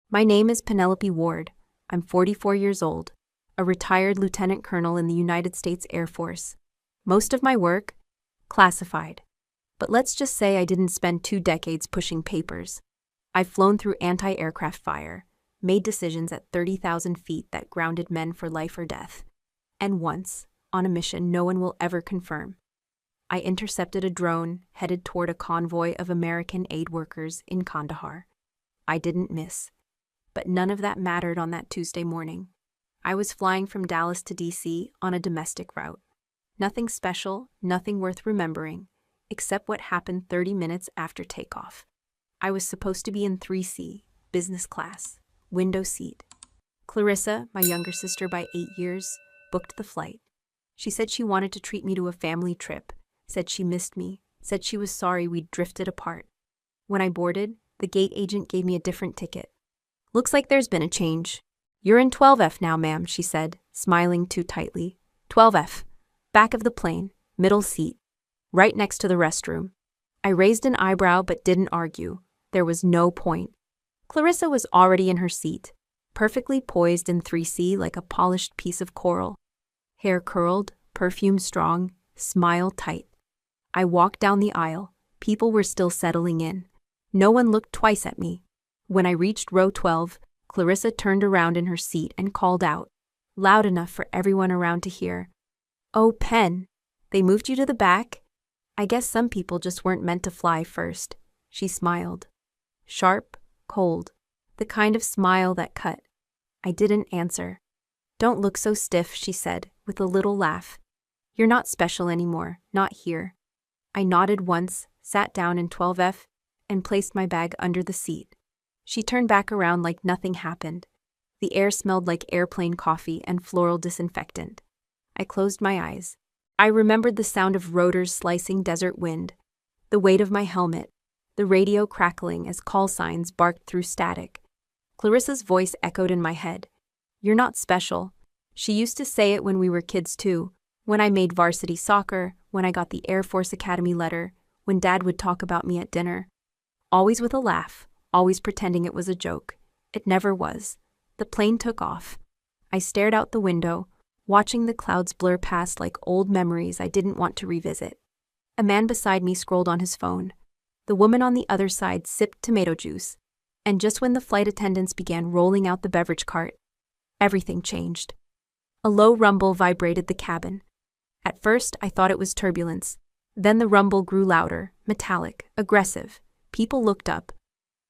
My name is Penelope Ward. I'm 44 years old, a retired lieutenant colonel in the United States Air Force. Most of my work? Classified. But let's just say I didn't spend 2 decades pushing papers. I've flown through anti-aircraft fire, made decisions at 30,000 feet that grounded men for life or death. And once, on a mission no one will ever confirm, I intercepted a drone headed toward a convoy of American aid workers in Kandahar. I didn't miss. But none of that mattered on that Tuesday morning. I was flying from Dallas to D.C. on a domestic route. Nothing special, nothing worth remembering, except what happened 30 minutes after takeoff. I was supposed to be in 3C, business class, window seat. Clarissa, my younger sister by 8 years, booked the flight. She said she wanted to treat me to a family trip, said she missed me, said she was sorry we'd drifted apart. When I boarded, the gate agent gave me a different ticket. "Looks like there's been a change. You're in 12F now, ma'am," she said, smiling too tightly. 12F. Back of the plane, middle seat, right next to the restroom. I raised an eyebrow but didn't argue. There was no point. Clarissa was already in her seat, perfectly poised in 3C like a polished piece of coral. Hair curled, perfume strong, smile tight. I walked down the aisle. People were still settling in. No one looked twice at me. When I reached row 12, Clarissa turned around in her seat and called out, loud enough for everyone around to hear, "Oh, Pen, they moved you to the back? I guess some people just weren't meant to fly first." She smiled. Sharp, cold, the kind of smile that cut. I didn't answer. "Don't look so stiff," she said, with a little laugh. "You're not special anymore, not here." I nodded once, sat down in 12F, and placed my bag under the seat. She turned back around like nothing happened. The air smelled like airplane coffee and floral disinfectant. I closed my eyes. I remembered the sound of rotors slicing desert wind, the weight of my helmet, the radio crackling as call signs barked through static. Clarissa's voice echoed in my head. "You're not special." She used to say it when we were kids too, when I made varsity soccer, when I got the Air Force Academy letter, when Dad would talk about me at dinner. Always with a laugh, always pretending it was a joke. It never was. The plane took off. I stared out the window, watching the clouds blur past like old memories I didn't want to revisit. A man beside me scrolled on his phone. The woman on the other side sipped tomato juice. And just when the flight attendants began rolling out the beverage cart, everything changed. A low rumble vibrated the cabin. At first, I thought it was turbulence. Then the rumble grew louder, metallic, aggressive. People looked up.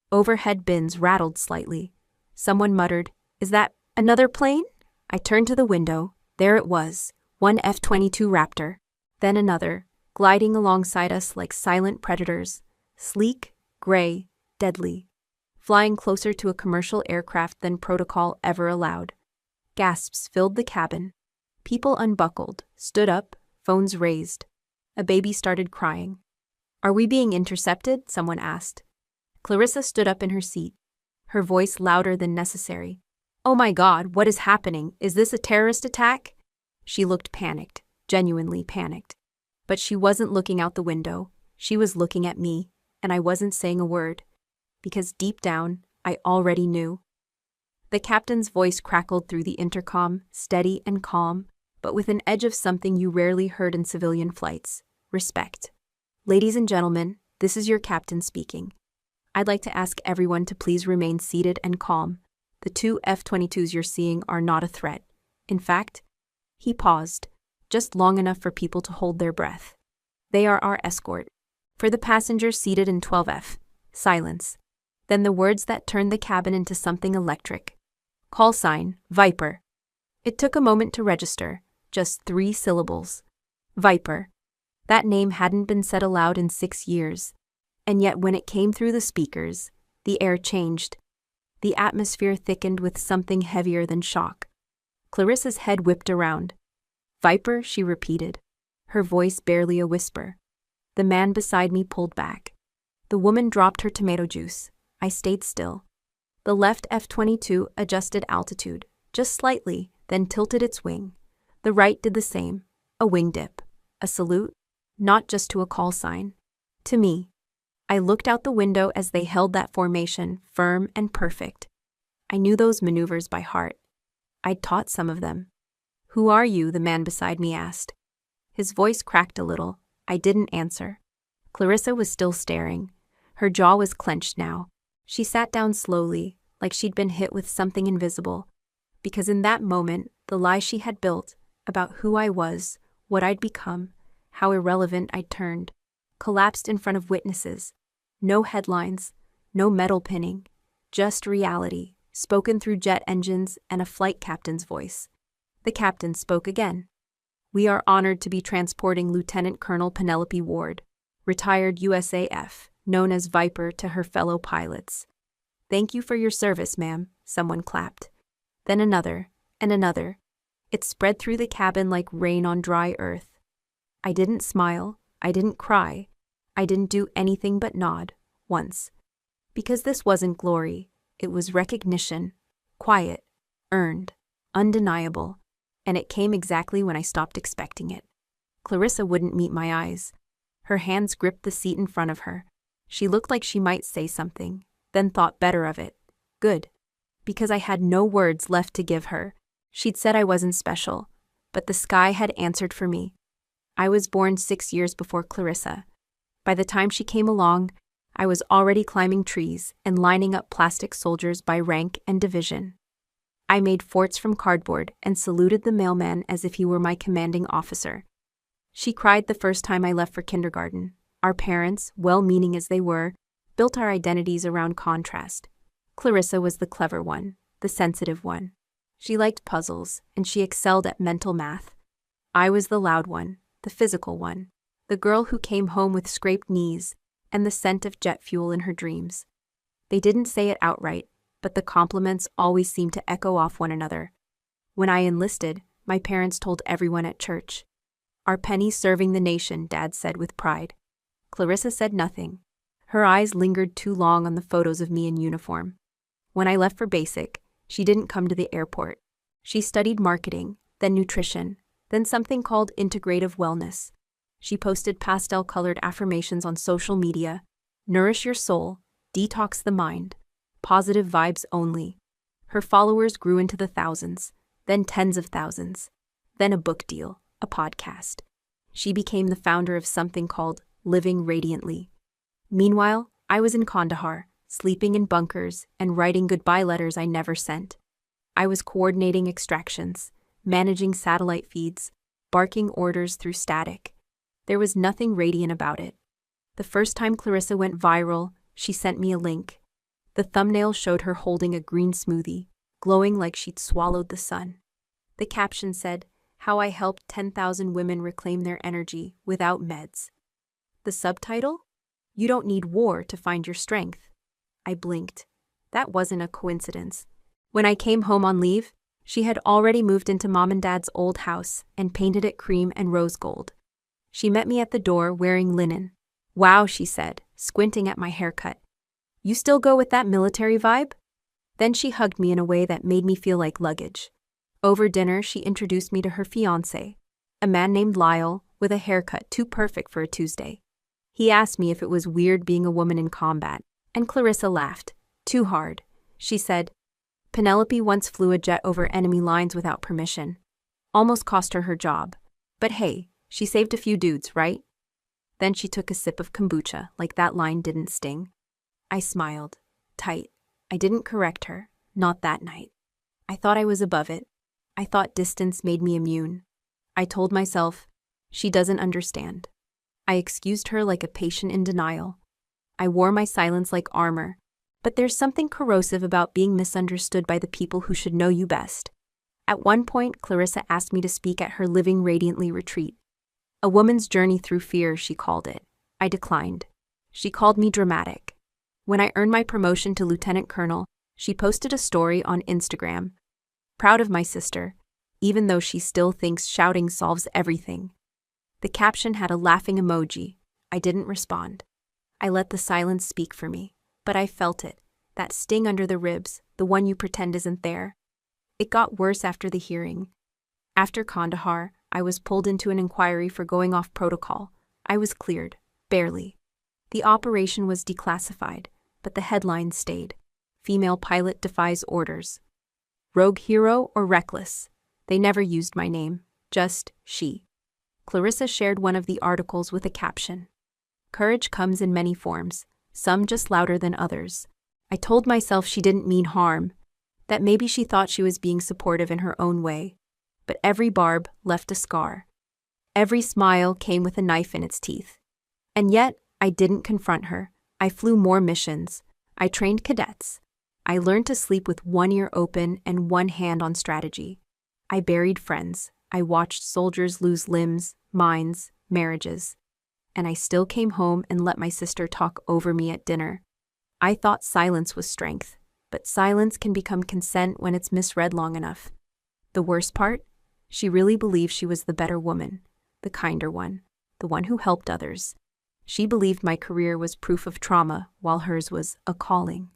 Overhead bins rattled slightly. Someone muttered, "Is that another plane?" I turned to the window. There it was, one F-22 Raptor. Then another, gliding alongside us like silent predators. Sleek, gray, deadly. Flying closer to a commercial aircraft than protocol ever allowed. Gasps filled the cabin. People unbuckled, stood up, phones raised. A baby started crying. "Are we being intercepted?" someone asked. Clarissa stood up in her seat, her voice louder than necessary. "Oh my God, what is happening? Is this a terrorist attack?" She looked panicked, genuinely panicked. But she wasn't looking out the window. She was looking at me, and I wasn't saying a word, because deep down, I already knew. The captain's voice crackled through the intercom, steady and calm, but with an edge of something you rarely heard in civilian flights: respect. "Ladies and gentlemen, this is your captain speaking. I'd like to ask everyone to please remain seated and calm. The 2 F-22s you're seeing are not a threat. In fact," he paused, just long enough for people to hold their breath. "They are our escort. For the passengers seated in 12F, silence." Then the words that turned the cabin into something electric. "Call sign, Viper." It took a moment to register, just 3 syllables. Viper. That name hadn't been said aloud in 6 years. And yet when it came through the speakers, the air changed. The atmosphere thickened with something heavier than shock. Clarissa's head whipped around. "Viper," she repeated, her voice barely a whisper. The man beside me pulled back. The woman dropped her tomato juice. I stayed still. The left F-22 adjusted altitude, just slightly, then tilted its wing. The right did the same. A wing dip. A salute. Not just to a call sign. To me. I looked out the window as they held that formation, firm and perfect. I knew those maneuvers by heart. I'd taught some of them. "Who are you?" the man beside me asked. His voice cracked a little. I didn't answer. Clarissa was still staring. Her jaw was clenched now. She sat down slowly, like she'd been hit with something invisible. Because in that moment, the lie she had built about who I was, what I'd become, how irrelevant I'd turned, collapsed in front of witnesses. No headlines, no medal pinning, just reality, spoken through jet engines and a flight captain's voice. The captain spoke again. "We are honored to be transporting Lieutenant Colonel Penelope Ward, retired USAF, known as Viper, to her fellow pilots. Thank you for your service, ma'am," someone clapped. Then another, and another. It spread through the cabin like rain on dry earth. I didn't smile, I didn't cry, I didn't do anything but nod, once. Because this wasn't glory, it was recognition, quiet, earned, undeniable, and it came exactly when I stopped expecting it. Clarissa wouldn't meet my eyes. Her hands gripped the seat in front of her. She looked like she might say something, then thought better of it. Good. Because I had no words left to give her. She'd said I wasn't special, but the sky had answered for me. I was born 6 years before Clarissa. By the time she came along, I was already climbing trees and lining up plastic soldiers by rank and division. I made forts from cardboard and saluted the mailman as if he were my commanding officer. She cried the first time I left for kindergarten. Our parents, well-meaning as they were, built our identities around contrast. Clarissa was the clever one, the sensitive one. She liked puzzles, and she excelled at mental math. I was the loud one, the physical one, the girl who came home with scraped knees and the scent of jet fuel in her dreams. They didn't say it outright, but the compliments always seemed to echo off one another. When I enlisted, my parents told everyone at church. "Our pennies serving the nation," Dad said with pride. Clarissa said nothing. Her eyes lingered too long on the photos of me in uniform. When I left for basic, she didn't come to the airport. She studied marketing, then nutrition, then something called integrative wellness. She posted pastel-colored affirmations on social media: "Nourish your soul, detox the mind, positive vibes only." Her followers grew into the thousands, then tens of thousands, then a book deal, a podcast. She became the founder of something called Living Radiantly. Meanwhile, I was in Kandahar, sleeping in bunkers and writing goodbye letters I never sent. I was coordinating extractions, managing satellite feeds, barking orders through static. There was nothing radiant about it. The first time Clarissa went viral, she sent me a link. The thumbnail showed her holding a green smoothie, glowing like she'd swallowed the sun. The caption said, "How I helped 10,000 women reclaim their energy without meds." The subtitle? "You don't need war to find your strength." I blinked. That wasn't a coincidence. When I came home on leave, she had already moved into Mom and Dad's old house and painted it cream and rose gold. She met me at the door wearing linen. "Wow," she said, squinting at my haircut. "You still go with that military vibe?" Then she hugged me in a way that made me feel like luggage. Over dinner, she introduced me to her fiancé, a man named Lyle with a haircut too perfect for a Tuesday. He asked me if it was weird being a woman in combat, and Clarissa laughed. Too hard. She said, "Penelope once flew a jet over enemy lines without permission. Almost cost her job. But hey, she saved a few dudes, right?" Then she took a sip of kombucha, like that line didn't sting. I smiled. Tight. I didn't correct her. Not that night. I thought I was above it. I thought distance made me immune. I told myself, she doesn't understand. I excused her like a patient in denial. I wore my silence like armor. But there's something corrosive about being misunderstood by the people who should know you best. At one point, Clarissa asked me to speak at her Living Radiantly retreat. A woman's journey through fear, she called it. I declined. She called me dramatic. When I earned my promotion to lieutenant colonel, she posted a story on Instagram. Proud of my sister, even though she still thinks shouting solves everything. The caption had a laughing emoji. I didn't respond. I let the silence speak for me, but I felt it, that sting under the ribs, the one you pretend isn't there. It got worse after the hearing. After Kandahar, I was pulled into an inquiry for going off protocol. I was cleared, barely. The operation was declassified, but the headline stayed. female pilot defies orders. Rogue hero or reckless? They never used my name, just she. Clarissa shared one of the articles with a caption. Courage comes in many forms, some just louder than others. I told myself she didn't mean harm, that maybe she thought she was being supportive in her own way. But every barb left a scar. Every smile came with a knife in its teeth. And yet, I didn't confront her. I flew more missions. I trained cadets. I learned to sleep with one ear open and one hand on strategy. I buried friends. I watched soldiers lose limbs, minds, marriages. And I still came home and let my sister talk over me at dinner. I thought silence was strength, but silence can become consent when it's misread long enough. The worst part? She really believed she was the better woman, the kinder one, the one who helped others. She believed my career was proof of trauma, while hers was a calling.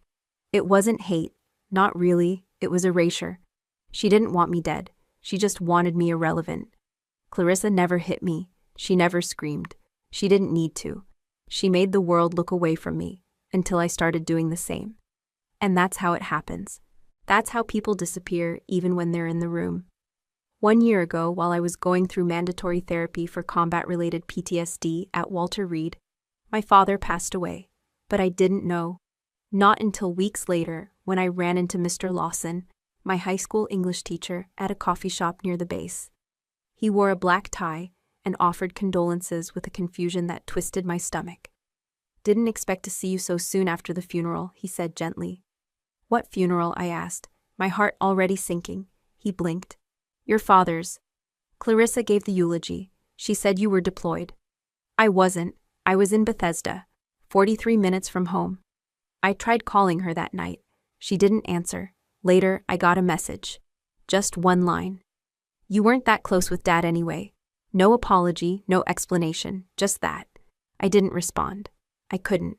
It wasn't hate, not really, it was erasure. She didn't want me dead, she just wanted me irrelevant. Clarissa never hit me, she never screamed. She didn't need to. She made the world look away from me, until I started doing the same. And that's how it happens. That's how people disappear even when they're in the room. 1 year ago, while I was going through mandatory therapy for combat-related PTSD at Walter Reed, my father passed away, but I didn't know. Not until weeks later, when I ran into Mr. Lawson, my high school English teacher, at a coffee shop near the base. He wore a black tie and offered condolences with a confusion that twisted my stomach. Didn't expect to see you so soon after the funeral, he said gently. What funeral? I asked, my heart already sinking. He blinked. Your father's. Clarissa gave the eulogy. She said you were deployed. I wasn't. I was in Bethesda, 43 minutes from home. I tried calling her that night. She didn't answer. Later, I got a message. Just one line. You weren't that close with Dad anyway. No apology, no explanation, just that. I didn't respond. I couldn't.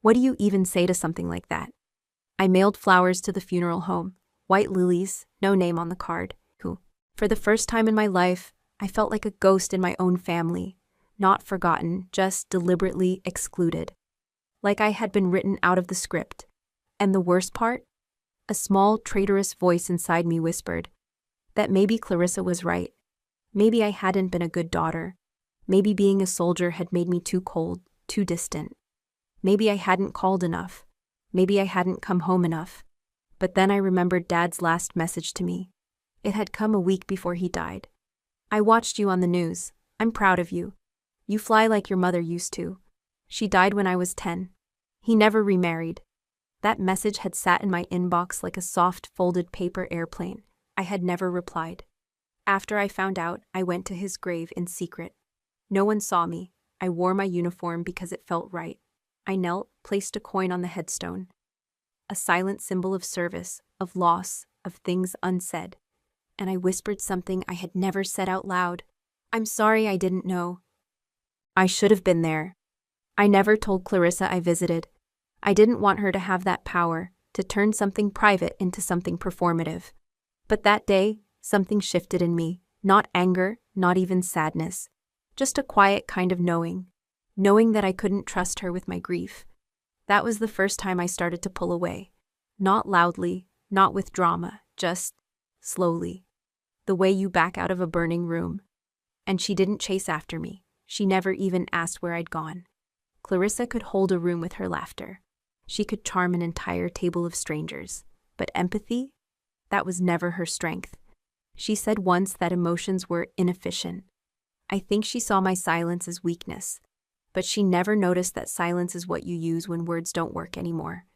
What do you even say to something like that? I mailed flowers to the funeral home, white lilies, no name on the card. For the first time in my life, I felt like a ghost in my own family, not forgotten, just deliberately excluded. Like I had been written out of the script. And the worst part? A small, traitorous voice inside me whispered that maybe Clarissa was right. Maybe I hadn't been a good daughter. Maybe being a soldier had made me too cold, too distant. Maybe I hadn't called enough. Maybe I hadn't come home enough. But then I remembered Dad's last message to me. It had come a week before he died. I watched you on the news. I'm proud of you. You fly like your mother used to. She died when I was 10. He never remarried. That message had sat in my inbox like a soft, folded paper airplane. I had never replied. After I found out, I went to his grave in secret. No one saw me. I wore my uniform because it felt right. I knelt, placed a coin on the headstone. A silent symbol of service, of loss, of things unsaid. And I whispered something I had never said out loud. I'm sorry I didn't know. I should have been there. I never told Clarissa I visited. I didn't want her to have that power, to turn something private into something performative. But that day, something shifted in me. Not anger, not even sadness. Just a quiet kind of knowing. Knowing that I couldn't trust her with my grief. That was the first time I started to pull away. Not loudly, not with drama, just slowly. The way you back out of a burning room. And she didn't chase after me. She never even asked where I'd gone. Clarissa could hold a room with her laughter. She could charm an entire table of strangers. But empathy? That was never her strength. She said once that emotions were inefficient. I think she saw my silence as weakness. But she never noticed that silence is what you use when words don't work anymore.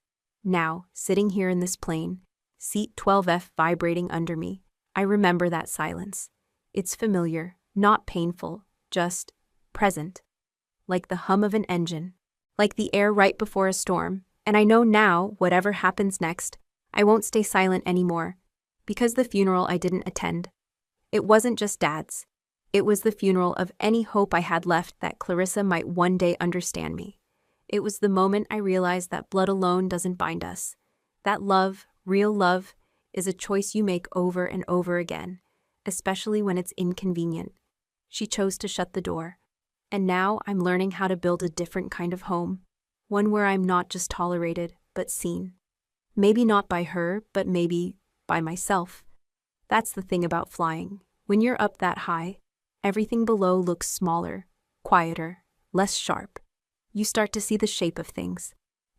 Now, sitting here in this plane, seat 12F vibrating under me, I remember that silence. It's familiar, not painful, just present. Like the hum of an engine, like the air right before a storm. And I know now, whatever happens next, I won't stay silent anymore. Because the funeral I didn't attend. It wasn't just Dad's. It was the funeral of any hope I had left that Clarissa might one day understand me. It was the moment I realized that blood alone doesn't bind us. That love, real love, is a choice you make over and over again, especially when it's inconvenient. She chose to shut the door. And now I'm learning how to build a different kind of home. One where I'm not just tolerated, but seen. Maybe not by her, but maybe by myself. That's the thing about flying. When you're up that high, everything below looks smaller, quieter, less sharp. You start to see the shape of things.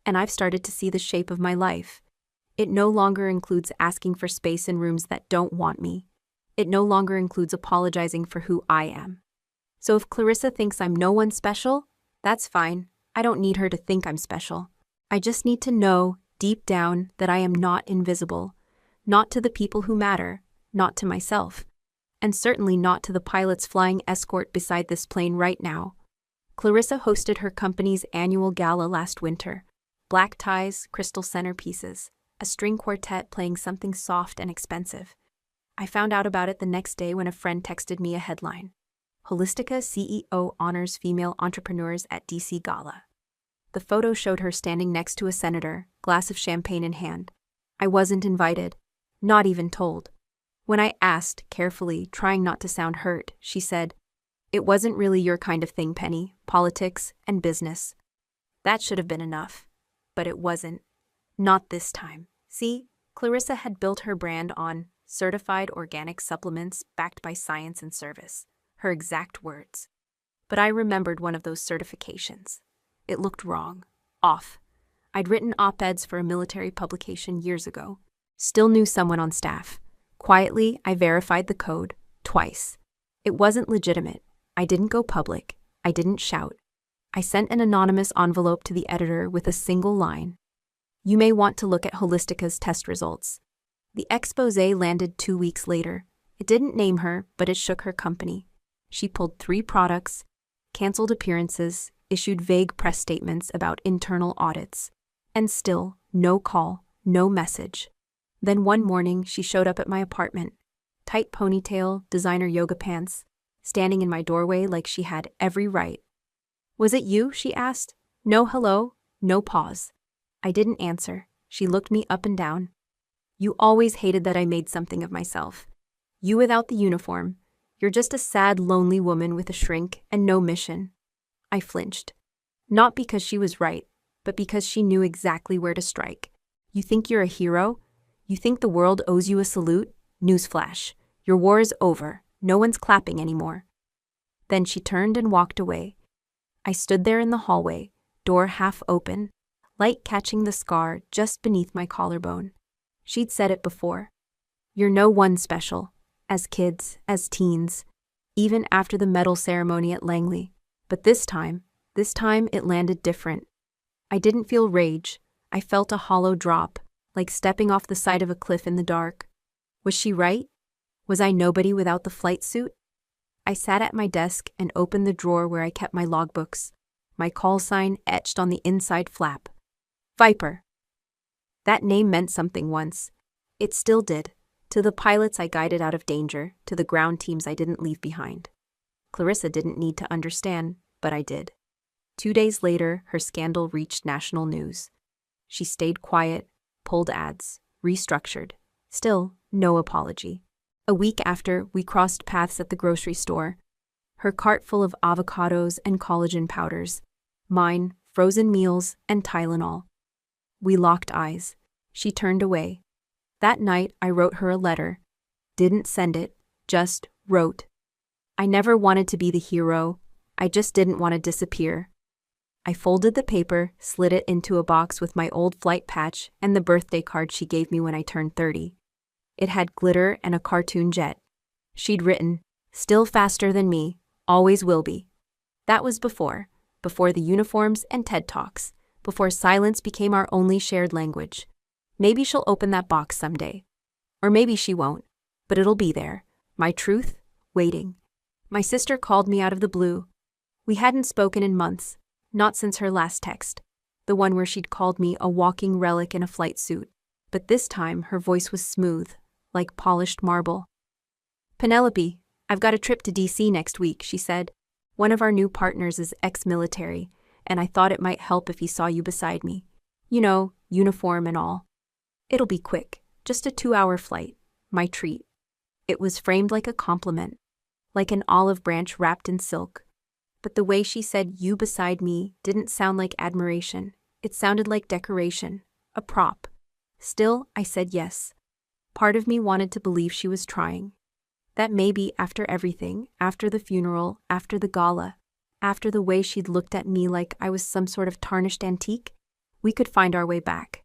And I've started to see the shape of my life. It no longer includes asking for space in rooms that don't want me. It no longer includes apologizing for who I am. So if Clarissa thinks I'm no one special, that's fine. I don't need her to think I'm special. I just need to know, deep down, that I am not invisible. Not to the people who matter, not to myself. And certainly not to the pilots flying escort beside this plane right now. Clarissa hosted her company's annual gala last winter. Black ties, crystal centerpieces, a string quartet playing something soft and expensive. I found out about it the next day when a friend texted me a headline. Holistica CEO honors female entrepreneurs at DC Gala. The photo showed her standing next to a senator, glass of champagne in hand. I wasn't invited, not even told. When I asked, carefully, trying not to sound hurt, she said, "It wasn't really your kind of thing, Penny, politics and business." That should have been enough. But it wasn't. Not this time. See, Clarissa had built her brand on certified organic supplements backed by science and service. Her exact words. But I remembered one of those certifications. It looked wrong. Off. I'd written op-eds for a military publication years ago. Still knew someone on staff. Quietly, I verified the code, twice. It wasn't legitimate. I didn't go public. I didn't shout. I sent an anonymous envelope to the editor with a single line. You may want to look at Holistica's test results. The exposé landed 2 weeks later. It didn't name her, but it shook her company. She pulled 3 products, canceled appearances, issued vague press statements about internal audits. And still, no call, no message. Then one morning, she showed up at my apartment. Tight ponytail, designer yoga pants, standing in my doorway like she had every right. "Was it you?" she asked. No hello, no pause. I didn't answer. She looked me up and down. "You always hated that I made something of myself. You without the uniform. You're just a sad, lonely woman with a shrink and no mission." I flinched. Not because she was right, but because she knew exactly where to strike. You think you're a hero? You think the world owes you a salute? Newsflash. Your war is over. No one's clapping anymore. Then she turned and walked away. I stood there in the hallway, door half open, light catching the scar just beneath my collarbone. She'd said it before. You're no one special. As kids, as teens, even after the medal ceremony at Langley. But this time it landed different. I didn't feel rage. I felt a hollow drop, like stepping off the side of a cliff in the dark. Was she right? Was I nobody without the flight suit? I sat at my desk and opened the drawer where I kept my logbooks, my call sign etched on the inside flap. Viper. That name meant something once. It still did. To the pilots I guided out of danger, to the ground teams I didn't leave behind. Clarissa didn't need to understand, but I did. 2 days later, her scandal reached national news. She stayed quiet, pulled ads, restructured. Still, no apology. A week after, we crossed paths at the grocery store. Her cart full of avocados and collagen powders. Mine, frozen meals and Tylenol. We locked eyes. She turned away. That night, I wrote her a letter. Didn't send it, just wrote. I never wanted to be the hero. I just didn't want to disappear. I folded the paper, slid it into a box with my old flight patch and the birthday card she gave me when I turned 30. It had glitter and a cartoon jet. She'd written, "Still faster than me, always will be." That was before the uniforms and TED Talks, before silence became our only shared language. Maybe she'll open that box someday. Or maybe she won't, but it'll be there. My truth, waiting. My sister called me out of the blue. We hadn't spoken in months, not since her last text, the one where she'd called me a walking relic in a flight suit. But this time her voice was smooth, like polished marble. "Penelope, I've got a trip to DC next week," she said. "One of our new partners is ex-military, and I thought it might help if he saw you beside me. You know, uniform and all. It'll be quick, just a 2-hour flight, my treat." It was framed like a compliment, like an olive branch wrapped in silk. But the way she said "you beside me" didn't sound like admiration. It sounded like decoration, a prop. Still, I said yes. Part of me wanted to believe she was trying. That maybe after everything, after the funeral, after the gala, after the way she'd looked at me like I was some sort of tarnished antique, we could find our way back.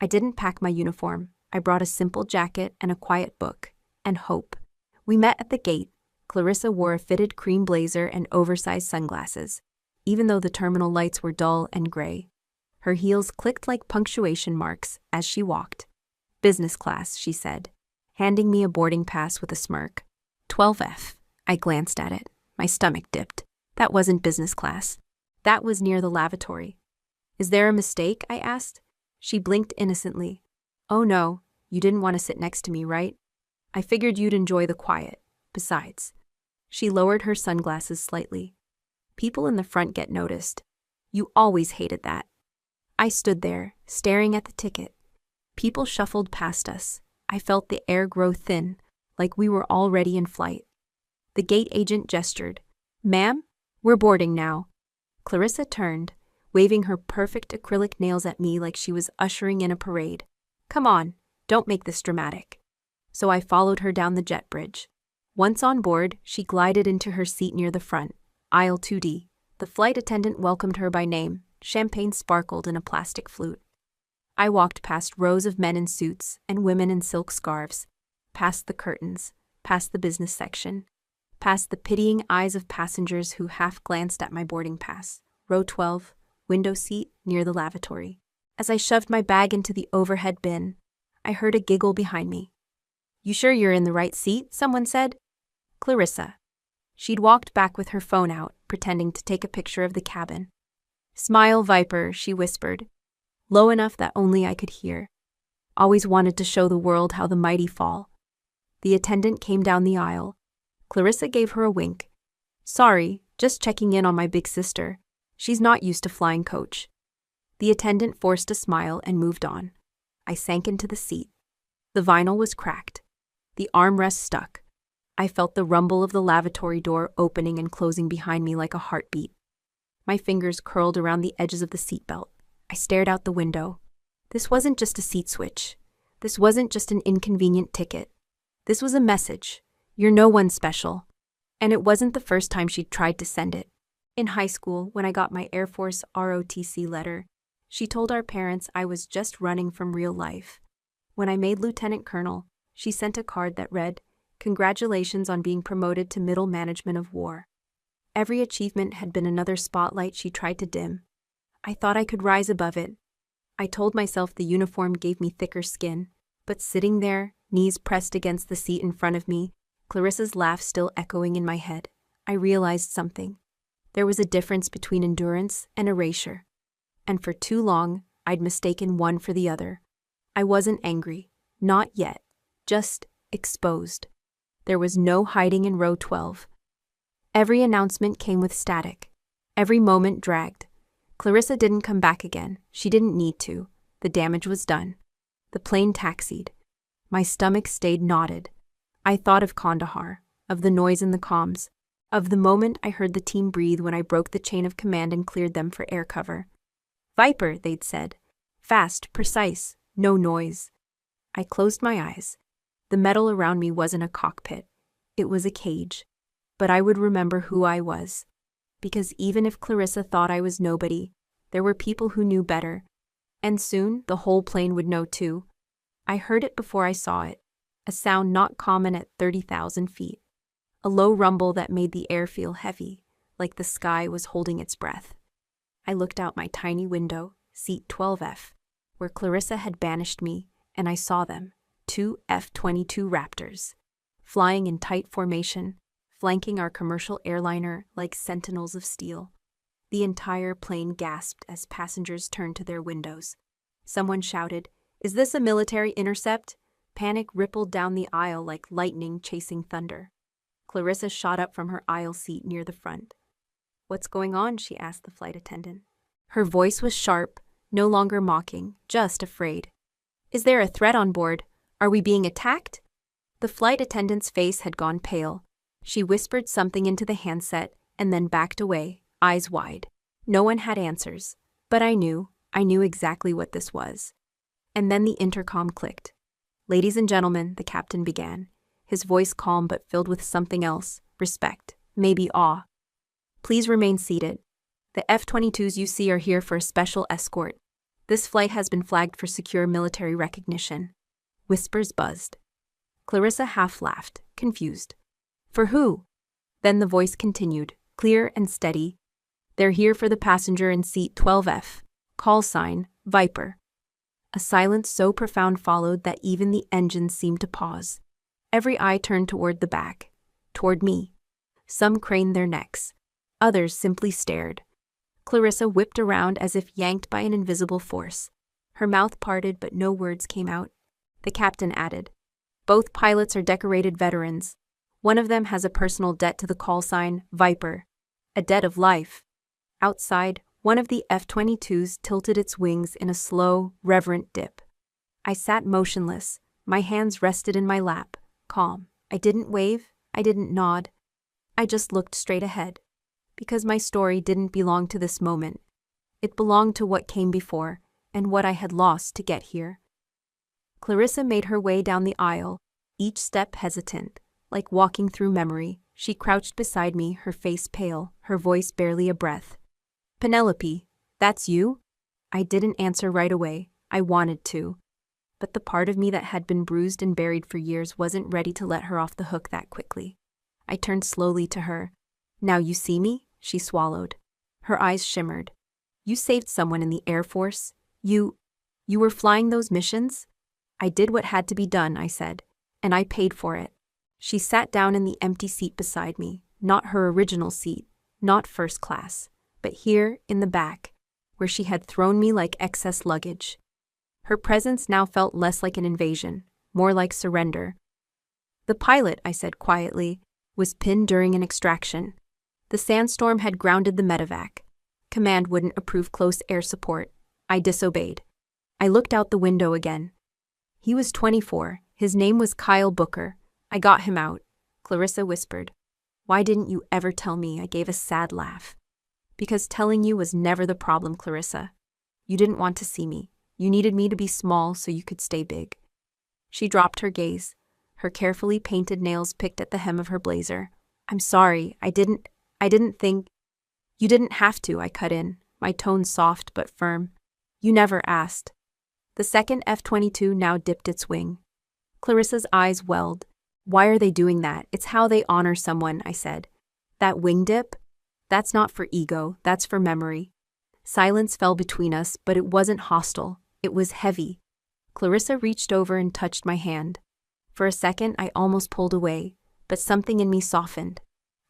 I didn't pack my uniform. I brought a simple jacket and a quiet book. And hope. We met at the gate. Clarissa wore a fitted cream blazer and oversized sunglasses, even though the terminal lights were dull and gray. Her heels clicked like punctuation marks as she walked. Business class, she said, handing me a boarding pass with a smirk. 12F. I glanced at it. My stomach dipped. That wasn't business class. That was near the lavatory. Is there a mistake? I asked. She blinked innocently. Oh no, you didn't want to sit next to me, right? I figured you'd enjoy the quiet. Besides. She lowered her sunglasses slightly. People in the front get noticed. You always hated that. I stood there, staring at the ticket. People shuffled past us. I felt the air grow thin, like we were already in flight. The gate agent gestured. Ma'am, we're boarding now. Clarissa turned, waving her perfect acrylic nails at me like she was ushering in a parade. Come on, don't make this dramatic. So I followed her down the jet bridge. Once on board, she glided into her seat near the front, aisle 2D. The flight attendant welcomed her by name. Champagne sparkled in a plastic flute. I walked past rows of men in suits and women in silk scarves, past the curtains, past the business section, past the pitying eyes of passengers who half glanced at my boarding pass. Row 12, window seat near the lavatory. As I shoved my bag into the overhead bin, I heard a giggle behind me. You sure you're in the right seat? Someone said. Clarissa. She'd walked back with her phone out, pretending to take a picture of the cabin. Smile, Viper, she whispered, low enough that only I could hear. Always wanted to show the world how the mighty fall. The attendant came down the aisle. Clarissa gave her a wink. Sorry, just checking in on my big sister. She's not used to flying coach. The attendant forced a smile and moved on. I sank into the seat. The vinyl was cracked. The armrest stuck. I felt the rumble of the lavatory door opening and closing behind me like a heartbeat. My fingers curled around the edges of the seatbelt. I stared out the window. This wasn't just a seat switch. This wasn't just an inconvenient ticket. This was a message. You're no one special. And it wasn't the first time she'd tried to send it. In high school, when I got my Air Force ROTC letter, she told our parents I was just running from real life. When I made lieutenant colonel, she sent a card that read, "Congratulations on being promoted to middle management of war." Every achievement had been another spotlight she tried to dim. I thought I could rise above it. I told myself the uniform gave me thicker skin, but sitting there, knees pressed against the seat in front of me, Clarissa's laugh still echoing in my head, I realized something. There was a difference between endurance and erasure. And for too long, I'd mistaken one for the other. I wasn't angry. Not yet. Just exposed. There was no hiding in row 12. Every announcement came with static. Every moment dragged. Clarissa didn't come back again. She didn't need to. The damage was done. The plane taxied. My stomach stayed knotted. I thought of Kandahar, of the noise in the comms, of the moment I heard the team breathe when I broke the chain of command and cleared them for air cover. Viper, they'd said. Fast, precise, no noise. I closed my eyes. The metal around me wasn't a cockpit. It was a cage. But I would remember who I was. Because even if Clarissa thought I was nobody, there were people who knew better. And soon, the whole plane would know too. I heard it before I saw it. A sound not common at 30,000 feet. A low rumble that made the air feel heavy, like the sky was holding its breath. I looked out my tiny window, seat 12F, where Clarissa had banished me, and I saw them, 2 F-22 Raptors, flying in tight formation, flanking our commercial airliner like sentinels of steel. The entire plane gasped as passengers turned to their windows. Someone shouted, "Is this a military intercept?" Panic rippled down the aisle like lightning chasing thunder. Clarissa shot up from her aisle seat near the front. "What's going on?" she asked the flight attendant. Her voice was sharp, no longer mocking, just afraid. "Is there a threat on board? Are we being attacked?" The flight attendant's face had gone pale. She whispered something into the handset and then backed away, eyes wide. No one had answers, but I knew exactly what this was. And then the intercom clicked. "Ladies and gentlemen," the captain began, his voice calm but filled with something else, respect, maybe awe. "Please remain seated. The F-22s you see are here for a special escort. This flight has been flagged for secure military recognition." Whispers buzzed. Clarissa half laughed, confused. "For who?" Then the voice continued, clear and steady. "They're here for the passenger in seat 12F. Call sign, Viper." A silence so profound followed that even the engines seemed to pause. Every eye turned toward the back, toward me. Some craned their necks. Others simply stared. Clarissa whipped around as if yanked by an invisible force. Her mouth parted but no words came out. The captain added, "Both pilots are decorated veterans. One of them has a personal debt to the call sign, Viper. A debt of life." Outside, one of the F-22s tilted its wings in a slow, reverent dip. I sat motionless, my hands rested in my lap, calm. I didn't wave, I didn't nod. I just looked straight ahead. Because my story didn't belong to this moment. It belonged to what came before, and what I had lost to get here. Clarissa made her way down the aisle, each step hesitant, like walking through memory. She crouched beside me, her face pale, her voice barely a breath. "Penelope, that's you?" I didn't answer right away. I wanted to. But the part of me that had been bruised and buried for years wasn't ready to let her off the hook that quickly. I turned slowly to her. "Now you see me?" She swallowed. Her eyes shimmered. "You saved someone in the Air Force? You were flying those missions?" "I did what had to be done," I said, "and I paid for it." She sat down in the empty seat beside me, not her original seat, not first class, but here, in the back, where she had thrown me like excess luggage. Her presence now felt less like an invasion, more like surrender. "The pilot," I said quietly, "was pinned during an extraction. The sandstorm had grounded the medevac. Command wouldn't approve close air support. I disobeyed." I looked out the window again. "He was 24. His name was Kyle Booker. I got him out," Clarissa whispered. "Why didn't you ever tell me?" I gave a sad laugh. "Because telling you was never the problem, Clarissa. You didn't want to see me. You needed me to be small so you could stay big." She dropped her gaze, her carefully painted nails picked at the hem of her blazer. "I'm sorry, I didn't think—" "You didn't have to," I cut in, my tone soft but firm. "You never asked." The second F-22 now dipped its wing. Clarissa's eyes welled. "Why are they doing that? It's how they honor someone," I said. "That wing dip? That's not for ego, that's for memory." Silence fell between us, but it wasn't hostile. It was heavy. Clarissa reached over and touched my hand. For a second, I almost pulled away, but something in me softened.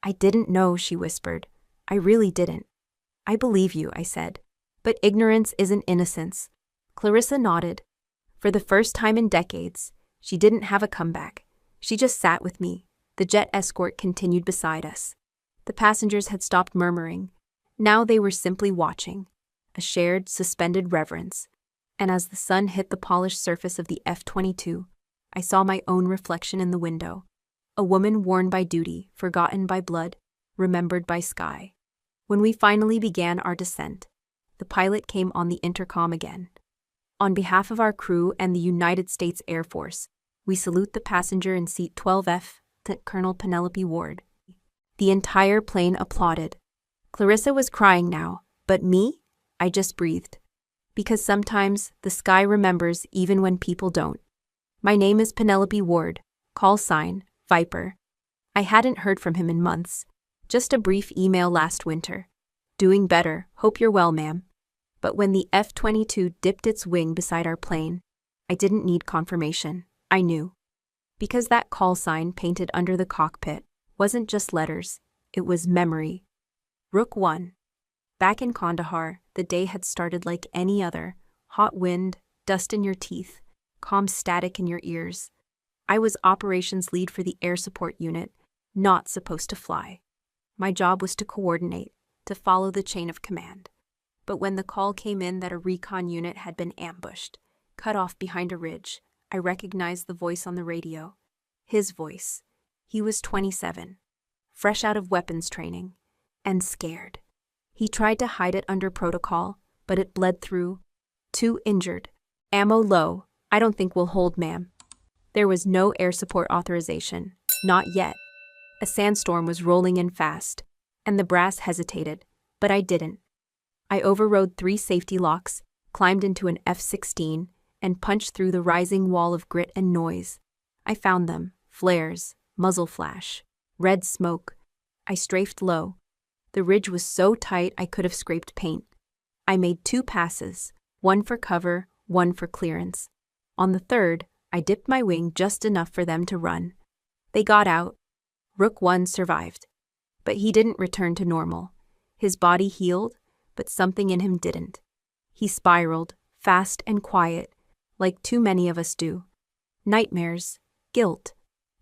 "I didn't know," she whispered. "I really didn't." "I believe you," I said. "But ignorance isn't innocence." Clarissa nodded. For the first time in decades, she didn't have a comeback. She just sat with me. The jet escort continued beside us. The passengers had stopped murmuring. Now they were simply watching. A shared, suspended reverence. And as the sun hit the polished surface of the F-22, I saw my own reflection in the window. A woman worn by duty, forgotten by blood, remembered by sky. When we finally began our descent, the pilot came on the intercom again. "On behalf of our crew and the United States Air Force, we salute the passenger in seat 12F, Colonel Penelope Ward." The entire plane applauded. Clarissa was crying now, but me? I just breathed. Because sometimes the sky remembers even when people don't. "My name is Penelope Ward, call sign, Viper." I hadn't heard from him in months. Just a brief email last winter. "Doing better, hope you're well, ma'am." But when the F-22 dipped its wing beside our plane, I didn't need confirmation. I knew. Because that call sign painted under the cockpit wasn't just letters, it was memory. Rook 1. Back in Kandahar, the day had started like any other. Hot wind, dust in your teeth, calm static in your ears. I was operations lead for the air support unit, not supposed to fly. My job was to coordinate, to follow the chain of command. But when the call came in that a recon unit had been ambushed, cut off behind a ridge, I recognized the voice on the radio. His voice. He was 27, fresh out of weapons training, and scared. He tried to hide it under protocol, but it bled through. "Too injured. Ammo low. I don't think we'll hold, ma'am. There was no air support authorization. Not yet. A sandstorm was rolling in fast, and the brass hesitated, but I didn't. I overrode 3 safety locks, climbed into an F-16, and punched through the rising wall of grit and noise. I found them. Flares, muzzle flash, red smoke. I strafed low. The ridge was so tight I could have scraped paint. I made 2 passes, one for cover, one for clearance. On the third, I dipped my wing just enough for them to run. They got out. Rook 1 survived. But he didn't return to normal. His body healed, but something in him didn't. He spiraled, fast and quiet, like too many of us do. Nightmares, guilt,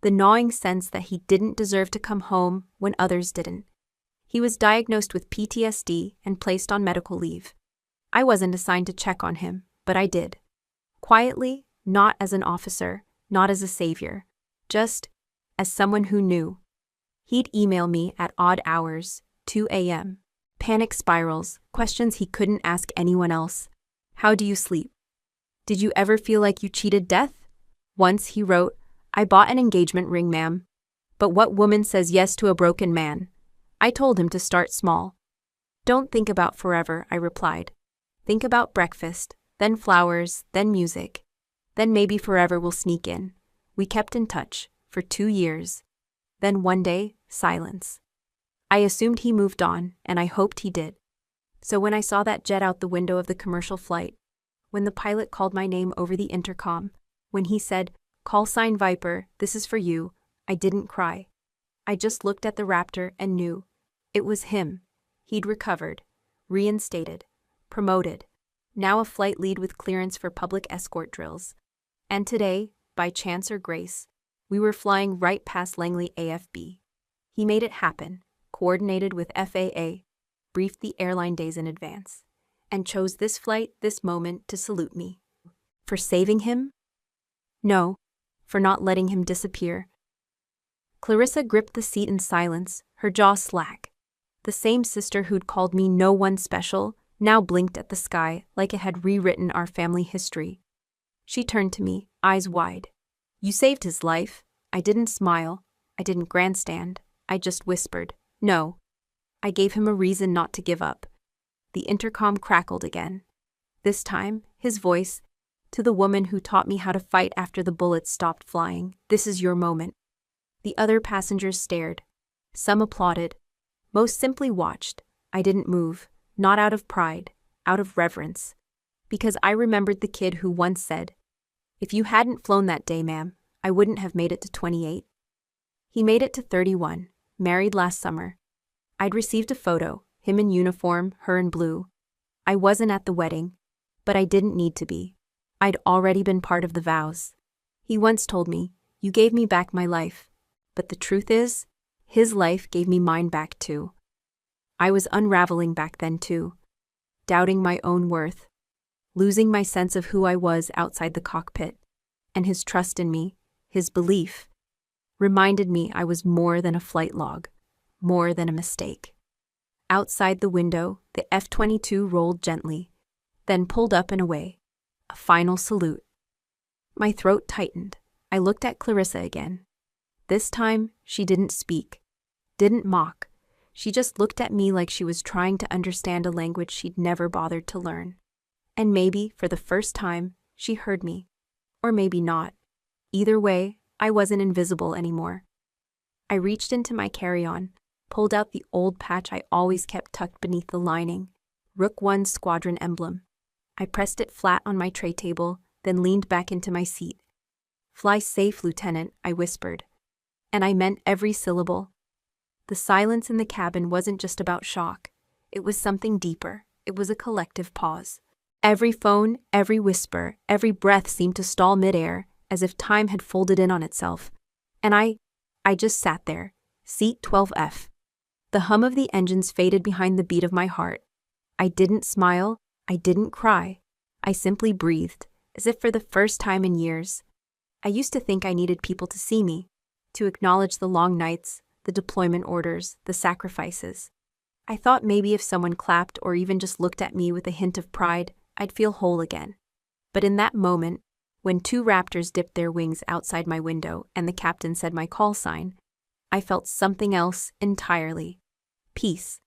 the gnawing sense that he didn't deserve to come home when others didn't. He was diagnosed with PTSD and placed on medical leave. I wasn't assigned to check on him, but I did. Quietly, not as an officer, not as a savior, just as someone who knew. He'd email me at odd hours, 2 a.m. Panic spirals, questions he couldn't ask anyone else. How do you sleep? Did you ever feel like you cheated death? Once he wrote, I bought an engagement ring, ma'am. But what woman says yes to a broken man? I told him to start small. Don't think about forever, I replied. Think about breakfast, then flowers, then music. Then maybe forever will sneak in. We kept in touch for 2 years. Then one day, silence. I assumed he moved on, and I hoped he did. So when I saw that jet out the window of the commercial flight, when the pilot called my name over the intercom, when he said, "Call sign Viper, this is for you," I didn't cry. I just looked at the Raptor and knew. It was him. He'd recovered, reinstated, promoted, now a flight lead with clearance for public escort drills. And today, by chance or grace, we were flying right past Langley AFB. He made it happen, coordinated with FAA, briefed the airline days in advance, and chose this flight, this moment, to salute me. For saving him? No, for not letting him disappear. Clarissa gripped the seat in silence, her jaw slack. The same sister who'd called me no one special now blinked at the sky like it had rewritten our family history. She turned to me, eyes wide. You saved his life. I didn't smile. I didn't grandstand. I just whispered, no. I gave him a reason not to give up. The intercom crackled again. This time, his voice, to the woman who taught me how to fight after the bullets stopped flying, this is your moment. The other passengers stared. Some applauded. Most simply watched. I didn't move, not out of pride, out of reverence. Because I remembered the kid who once said, if you hadn't flown that day, ma'am, I wouldn't have made it to 28. He made it to 31, married last summer. I'd received a photo, him in uniform, her in blue. I wasn't at the wedding, but I didn't need to be. I'd already been part of the vows. He once told me, you gave me back my life. But the truth is, his life gave me mine back too. I was unraveling back then too, doubting my own worth, losing my sense of who I was outside the cockpit, and his trust in me, his belief, reminded me I was more than a flight log, more than a mistake. Outside the window, the F-22 rolled gently, then pulled up and away. A final salute. My throat tightened. I looked at Clarissa again. This time, she didn't speak, didn't mock. She just looked at me like she was trying to understand a language she'd never bothered to learn. And maybe, for the first time, she heard me. Or maybe not. Either way, I wasn't invisible anymore. I reached into my carry-on, pulled out the old patch I always kept tucked beneath the lining, Rook 1's squadron emblem. I pressed it flat on my tray table, then leaned back into my seat. Fly safe, Lieutenant, I whispered. And I meant every syllable. The silence in the cabin wasn't just about shock. It was something deeper. It was a collective pause. Every phone, every whisper, every breath seemed to stall midair, as if time had folded in on itself. And I just sat there, seat 12F. The hum of the engines faded behind the beat of my heart. I didn't smile. I didn't cry. I simply breathed, as if for the first time in years. I used to think I needed people to see me, to acknowledge the long nights, the deployment orders, the sacrifices. I thought maybe if someone clapped or even just looked at me with a hint of pride, I'd feel whole again. But in that moment, when two raptors dipped their wings outside my window and the captain said my call sign, I felt something else entirely. Peace.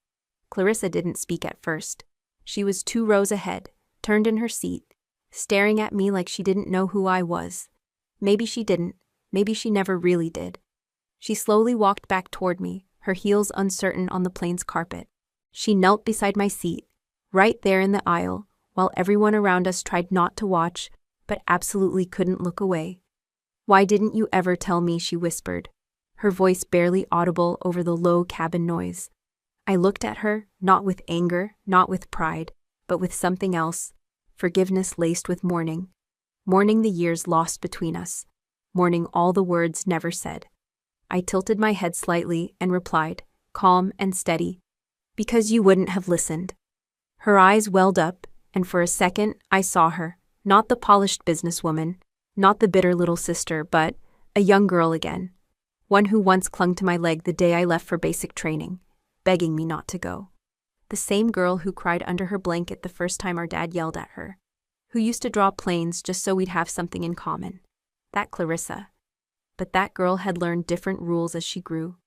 Clarissa didn't speak at first. She was 2 rows ahead, turned in her seat, staring at me like she didn't know who I was. Maybe she didn't. Maybe she never really did. She slowly walked back toward me, her heels uncertain on the plane's carpet. She knelt beside my seat, right there in the aisle, while everyone around us tried not to watch, but absolutely couldn't look away. "Why didn't you ever tell me?" she whispered, her voice barely audible over the low cabin noise. I looked at her, not with anger, not with pride, but with something else, forgiveness laced with mourning. Mourning the years lost between us, mourning all the words never said. I tilted my head slightly and replied, calm and steady, "Because you wouldn't have listened." Her eyes welled up, and for a second I saw her, not the polished businesswoman, not the bitter little sister, but a young girl again, one who once clung to my leg the day I left for basic training, begging me not to go. The same girl who cried under her blanket the first time our dad yelled at her, who used to draw planes just so we'd have something in common. That Clarissa. But that girl had learned different rules as she grew.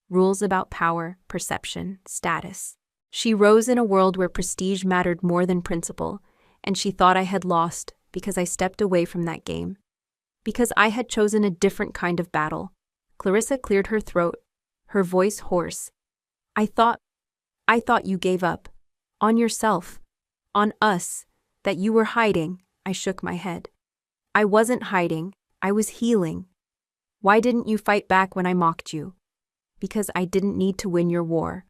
Rules about power, perception, status. She rose in a world where prestige mattered more than principle, and she thought I had lost because I stepped away from that game. Because I had chosen a different kind of battle. Clarissa cleared her throat, her voice hoarse. I thought you gave up. On yourself. On us. That you were hiding." I shook my head. "I wasn't hiding. I was healing." "Why didn't you fight back when I mocked you?" "Because I didn't need to win your war."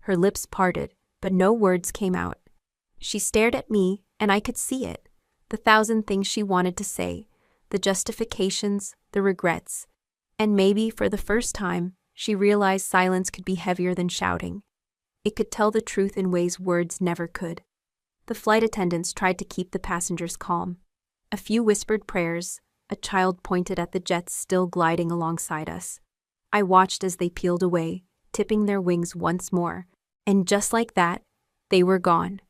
Her lips parted, but no words came out. She stared at me, and I could see it. The 1,000 things she wanted to say, the justifications, the regrets. And maybe, for the first time, she realized silence could be heavier than shouting. It could tell the truth in ways words never could. The flight attendants tried to keep the passengers calm. A few whispered prayers. A child pointed at the jets still gliding alongside us. I watched as they peeled away, tipping their wings once more, and just like that, they were gone,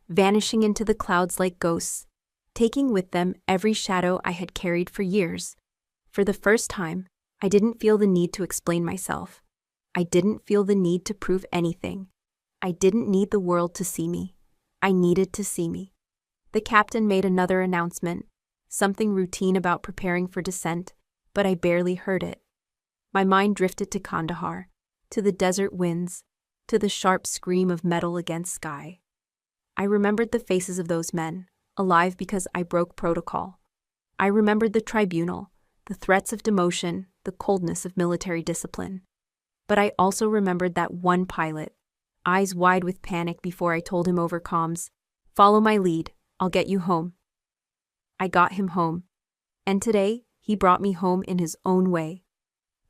vanishing into the clouds like ghosts, taking with them every shadow I had carried for years. For the first time, I didn't feel the need to explain myself. I didn't feel the need to prove anything. I didn't need the world to see me. I needed to see me. The captain made another announcement, something routine about preparing for descent, but I barely heard it. My mind drifted to Kandahar, to the desert winds, to the sharp scream of metal against sky. I remembered the faces of those men, alive because I broke protocol. I remembered the tribunal, the threats of demotion, the coldness of military discipline. But I also remembered that one pilot, eyes wide with panic before I told him over comms, "Follow my lead, I'll get you home." I got him home. And today, he brought me home in his own way.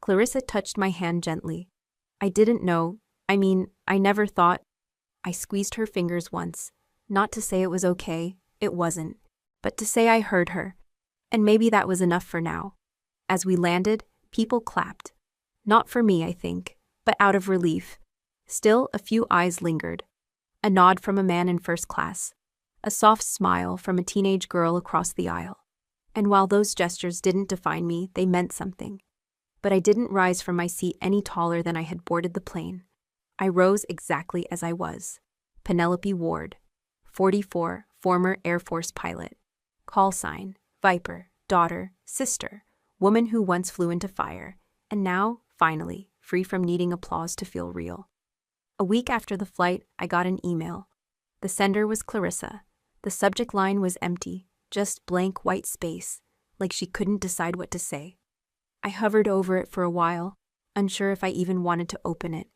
Clarissa touched my hand gently. I didn't know, I never thought. I squeezed her fingers once, not to say it was okay, it wasn't, but to say I heard her. And maybe that was enough for now. As we landed, people clapped. Not for me, I think, but out of relief. Still, a few eyes lingered. A nod from a man in first class. A soft smile from a teenage girl across the aisle. And while those gestures didn't define me, they meant something. But I didn't rise from my seat any taller than I had boarded the plane. I rose exactly as I was. Penelope Ward, 44, former Air Force pilot. Call sign, Viper, daughter, sister, woman who once flew into fire, and now, finally, free from needing applause to feel real. A week after the flight, I got an email. The sender was Clarissa. The subject line was empty, just blank white space, like she couldn't decide what to say. I hovered over it for a while, unsure if I even wanted to open it.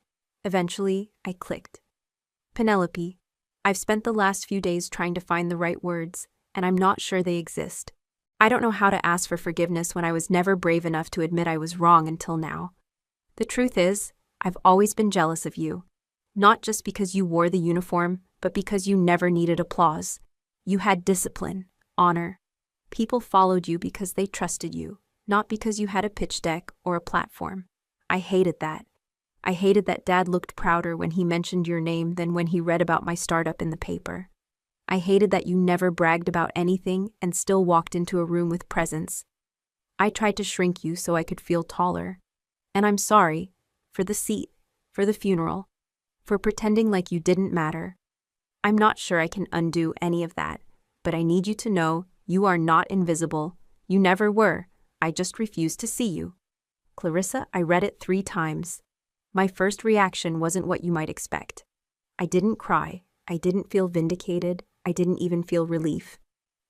Eventually, I clicked. Penelope, I've spent the last few days trying to find the right words, and I'm not sure they exist. I don't know how to ask for forgiveness when I was never brave enough to admit I was wrong until now. The truth is, I've always been jealous of you. Not just because you wore the uniform, but because you never needed applause. You had discipline, honor. People followed you because they trusted you, not because you had a pitch deck or a platform. I hated that. I hated that Dad looked prouder when he mentioned your name than when he read about my startup in the paper. I hated that you never bragged about anything and still walked into a room with presents. I tried to shrink you so I could feel taller. And I'm sorry. For the seat. For the funeral. For pretending like you didn't matter. I'm not sure I can undo any of that, but I need you to know you are not invisible. You never were. I just refuse to see you. Clarissa, I read it 3 times. My first reaction wasn't what you might expect. I didn't cry. I didn't feel vindicated. I didn't even feel relief.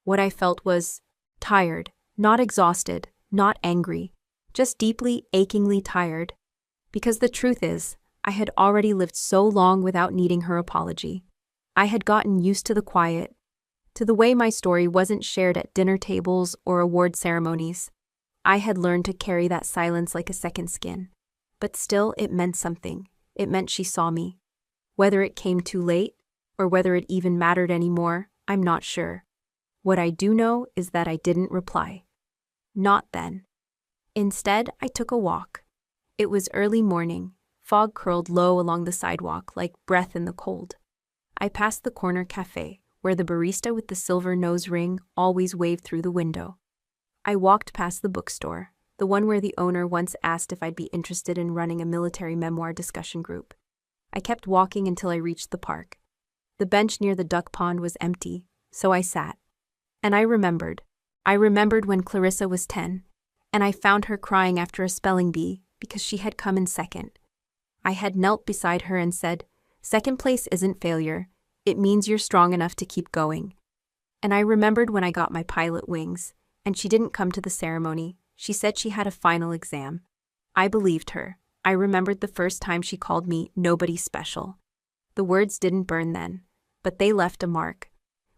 What I felt was tired, not exhausted, not angry, just deeply, achingly tired. Because the truth is, I had already lived so long without needing her apology. I had gotten used to the quiet, to the way my story wasn't shared at dinner tables or award ceremonies. I had learned to carry that silence like a second skin. But still, it meant something. It meant she saw me. Whether it came too late, or whether it even mattered anymore, I'm not sure. What I do know is that I didn't reply. Not then. Instead, I took a walk. It was early morning. Fog curled low along the sidewalk like breath in the cold. I passed the corner cafe, where the barista with the silver nose ring always waved through the window. I walked past the bookstore, the one where the owner once asked if I'd be interested in running a military memoir discussion group. I kept walking until I reached the park. The bench near the duck pond was empty, so I sat. And I remembered. I remembered when Clarissa was 10, and I found her crying after a spelling bee because she had come in second. I had knelt beside her and said, "Second place isn't failure. It means you're strong enough to keep going." And I remembered when I got my pilot wings, and she didn't come to the ceremony. She said she had a final exam. I believed her. I remembered the first time she called me nobody special. The words didn't burn then, but they left a mark.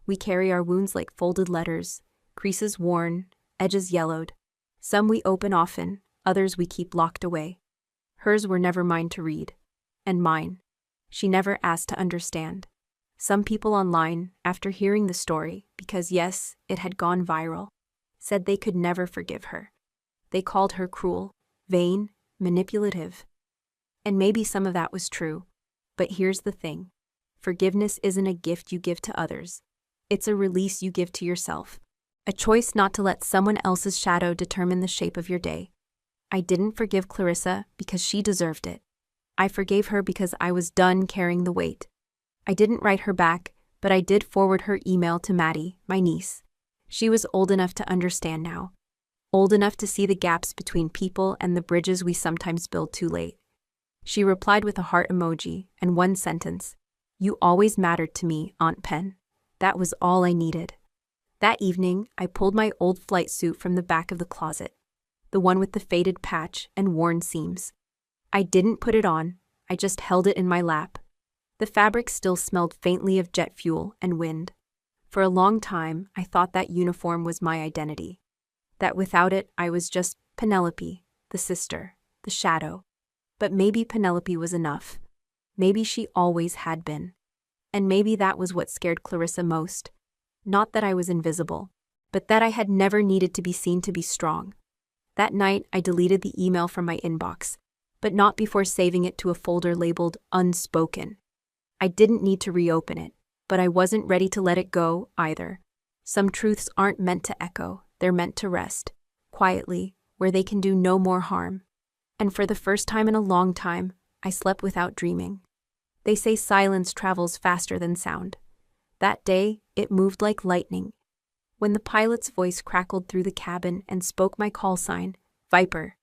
We carry our wounds like folded letters, creases worn, edges yellowed. Some we open often, others we keep locked away. Hers were never mine to read. And mine. She never asked to understand. Some people online, after hearing the story, because yes, it had gone viral, said they could never forgive her. They called her cruel, vain, manipulative. And maybe some of that was true. But here's the thing. Forgiveness isn't a gift you give to others. It's a release you give to yourself. A choice not to let someone else's shadow determine the shape of your day. I didn't forgive Clarissa because she deserved it. I forgave her because I was done carrying the weight. I didn't write her back, but I did forward her email to Maddie, my niece. She was old enough to understand now. Old enough to see the gaps between people and the bridges we sometimes build too late. She replied with a heart emoji and one sentence. "You always mattered to me, Aunt Pen." That was all I needed. That evening, I pulled my old flight suit from the back of the closet. The one with the faded patch and worn seams. I didn't put it on, I just held it in my lap. The fabric still smelled faintly of jet fuel and wind. For a long time, I thought that uniform was my identity. That without it, I was just Penelope, the sister, the shadow. But maybe Penelope was enough. Maybe she always had been. And maybe that was what scared Clarissa most. Not that I was invisible, but that I had never needed to be seen to be strong. That night, I deleted the email from my inbox, but not before saving it to a folder labeled Unspoken. I didn't need to reopen it, but I wasn't ready to let it go either. Some truths aren't meant to echo, they're meant to rest, quietly, where they can do no more harm. And for the first time in a long time, I slept without dreaming. They say silence travels faster than sound. That day, it moved like lightning. When the pilot's voice crackled through the cabin and spoke my call sign, Viper.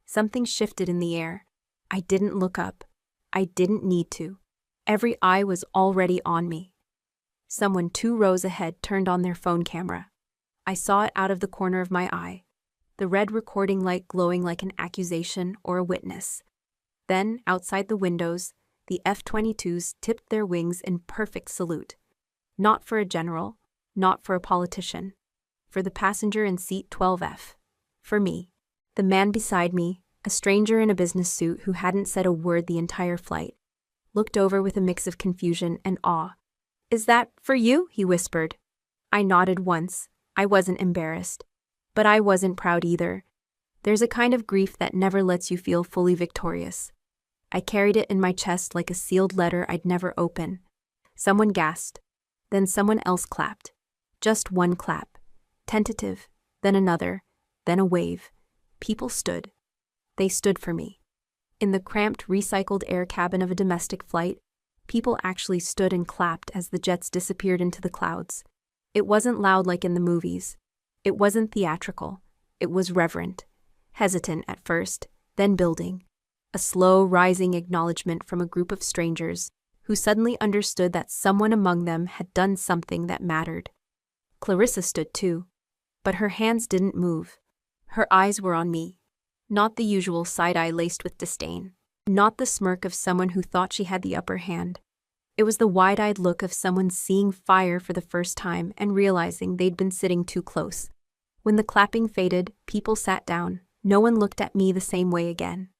Something shifted in the air. I didn't look up. I didn't need to. Every eye was already on me. Someone 2 rows ahead turned on their phone camera. I saw it out of the corner of my eye, the red recording light glowing like an accusation or a witness. Then, outside the windows, the F-22s tipped their wings in perfect salute. Not for a general, not for a politician. For the passenger in seat 12F. For me. The man beside me, a stranger in a business suit who hadn't said a word the entire flight, looked over with a mix of confusion and awe. "Is that for you?" he whispered. I nodded once. I wasn't embarrassed. But I wasn't proud either. There's a kind of grief that never lets you feel fully victorious. I carried it in my chest like a sealed letter I'd never open. Someone gasped. Then someone else clapped. Just one clap. Tentative, then another, then a wave. People stood. They stood for me. In the cramped, recycled air cabin of a domestic flight, people actually stood and clapped as the jets disappeared into the clouds. It wasn't loud like in the movies. It wasn't theatrical. It was reverent. Hesitant at first, then building. A slow, rising acknowledgement from a group of strangers who suddenly understood that someone among them had done something that mattered. Clarissa stood too, but her hands didn't move. Her eyes were on me. Not the usual side-eye laced with disdain. Not the smirk of someone who thought she had the upper hand. It was the wide-eyed look of someone seeing fire for the first time and realizing they'd been sitting too close. When the clapping faded, people sat down. No one looked at me the same way again.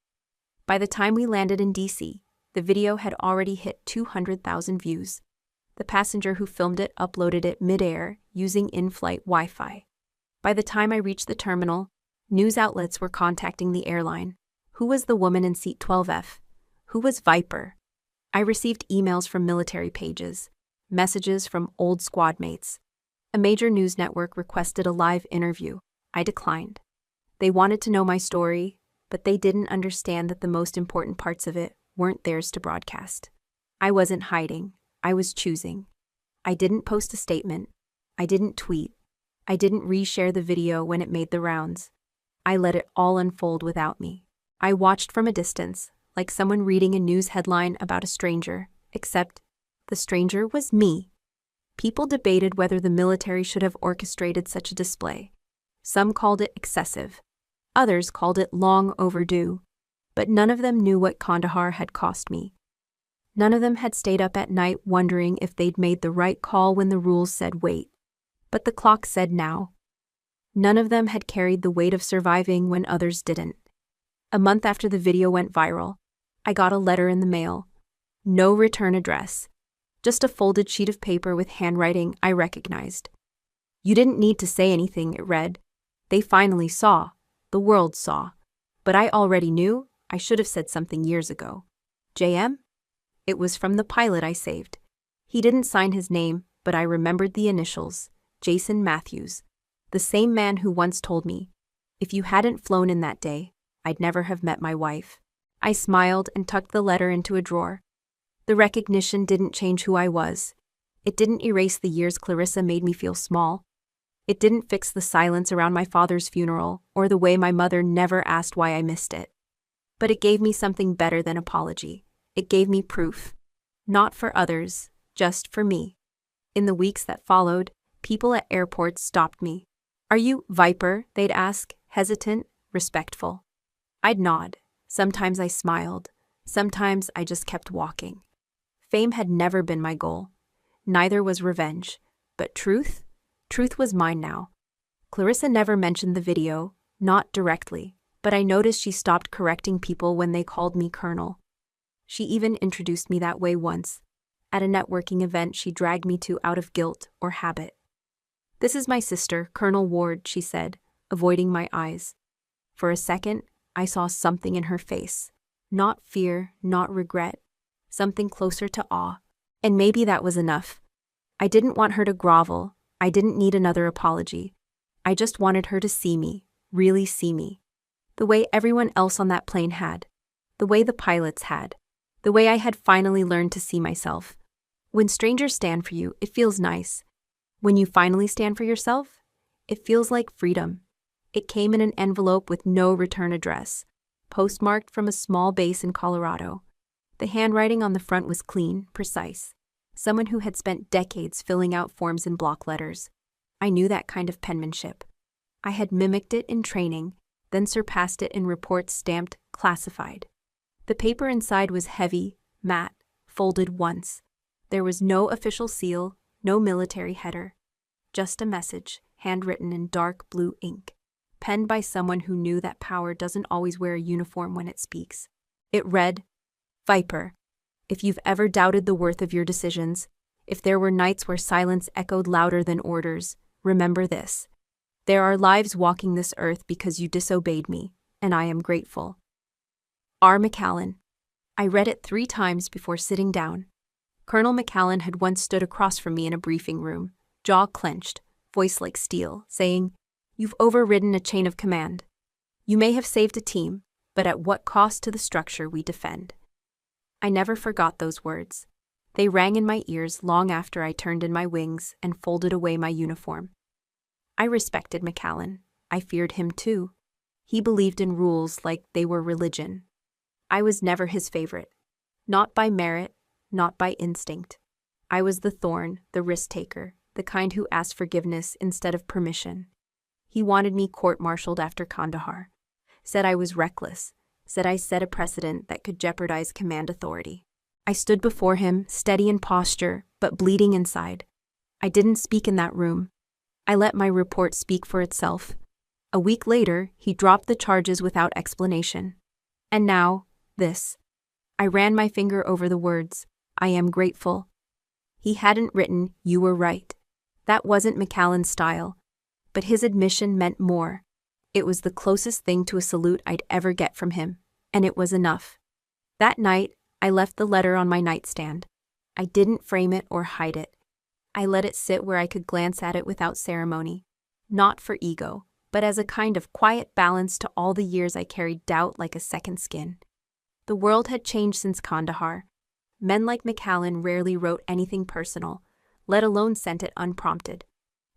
By the time we landed in DC, the video had already hit 200,000 views. The passenger who filmed it uploaded it mid-air using in-flight Wi-Fi. By the time I reached the terminal, news outlets were contacting the airline. Who was the woman in seat 12F? Who was Viper? I received emails from military pages, messages from old squad mates. A major news network requested a live interview. I declined. They wanted to know my story, but they didn't understand that the most important parts of it weren't theirs to broadcast. I wasn't hiding. I was choosing. I didn't post a statement. I didn't tweet. I didn't reshare the video when it made the rounds. I let it all unfold without me. I watched from a distance, like someone reading a news headline about a stranger, except the stranger was me. People debated whether the military should have orchestrated such a display. Some called it excessive. Others called it long overdue. But none of them knew what Kandahar had cost me. None of them had stayed up at night wondering if they'd made the right call when the rules said wait. But the clock said now. None of them had carried the weight of surviving when others didn't. A month after the video went viral, I got a letter in the mail. No return address. Just a folded sheet of paper with handwriting I recognized. You didn't need to say anything, it read. They finally saw. The world saw. But I already knew. I should have said something years ago. JM? It was from the pilot I saved. He didn't sign his name, but I remembered the initials. Jason Matthews. The same man who once told me, if you hadn't flown in that day, I'd never have met my wife. I smiled and tucked the letter into a drawer. The recognition didn't change who I was. It didn't erase the years Clarissa made me feel small. It didn't fix the silence around my father's funeral or the way my mother never asked why I missed it. But it gave me something better than apology. It gave me proof. Not for others, just for me. In the weeks that followed, people at airports stopped me. Are you Viper? They'd ask, hesitant, respectful. I'd nod. Sometimes I smiled. Sometimes I just kept walking. Fame had never been my goal. Neither was revenge. But truth? Truth was mine now. Clarissa never mentioned the video, not directly, but I noticed she stopped correcting people when they called me Colonel. She even introduced me that way once. At a networking event she dragged me to out of guilt or habit. This is my sister, Colonel Ward, she said, avoiding my eyes. For a second, I saw something in her face. Not fear, not regret. Something closer to awe. And maybe that was enough. I didn't want her to grovel. I didn't need another apology. I just wanted her to see me, really see me. The way everyone else on that plane had. The way the pilots had. The way I had finally learned to see myself. When strangers stand for you, it feels nice. When you finally stand for yourself, it feels like freedom. It came in an envelope with no return address, postmarked from a small base in Colorado. The handwriting on the front was clean, precise. Someone who had spent decades filling out forms in block letters. I knew that kind of penmanship. I had mimicked it in training, then surpassed it in reports stamped classified. The paper inside was heavy, matte, folded once. There was no official seal, no military header. Just a message, handwritten in dark blue ink, penned by someone who knew that power doesn't always wear a uniform when it speaks. It read, Viper, if you've ever doubted the worth of your decisions, if there were nights where silence echoed louder than orders, remember this. There are lives walking this earth because you disobeyed me, and I am grateful. R. McAllen. I read it 3 times before sitting down. Colonel McCallan had once stood across from me in a briefing room, jaw clenched, voice like steel, saying, "You've overridden a chain of command. You may have saved a team, but at what cost to the structure we defend?" I never forgot those words. They rang in my ears long after I turned in my wings and folded away my uniform. I respected McCallan. I feared him too. He believed in rules like they were religion. I was never his favorite. Not by merit, not by instinct. I was the thorn, the risk-taker, the kind who asked forgiveness instead of permission. He wanted me court-martialed after Kandahar. Said I was reckless. Said I set a precedent that could jeopardize command authority. I stood before him, steady in posture, but bleeding inside. I didn't speak in that room. I let my report speak for itself. A week later, he dropped the charges without explanation. And now, this. I ran my finger over the words, "I am grateful." He hadn't written, "You were right." That wasn't McCallan's style. But his admission meant more. It was the closest thing to a salute I'd ever get from him, and it was enough. That night, I left the letter on my nightstand. I didn't frame it or hide it. I let it sit where I could glance at it without ceremony. Not for ego, but as a kind of quiet balance to all the years I carried doubt like a second skin. The world had changed since Kandahar. Men like McCallan rarely wrote anything personal, let alone sent it unprompted.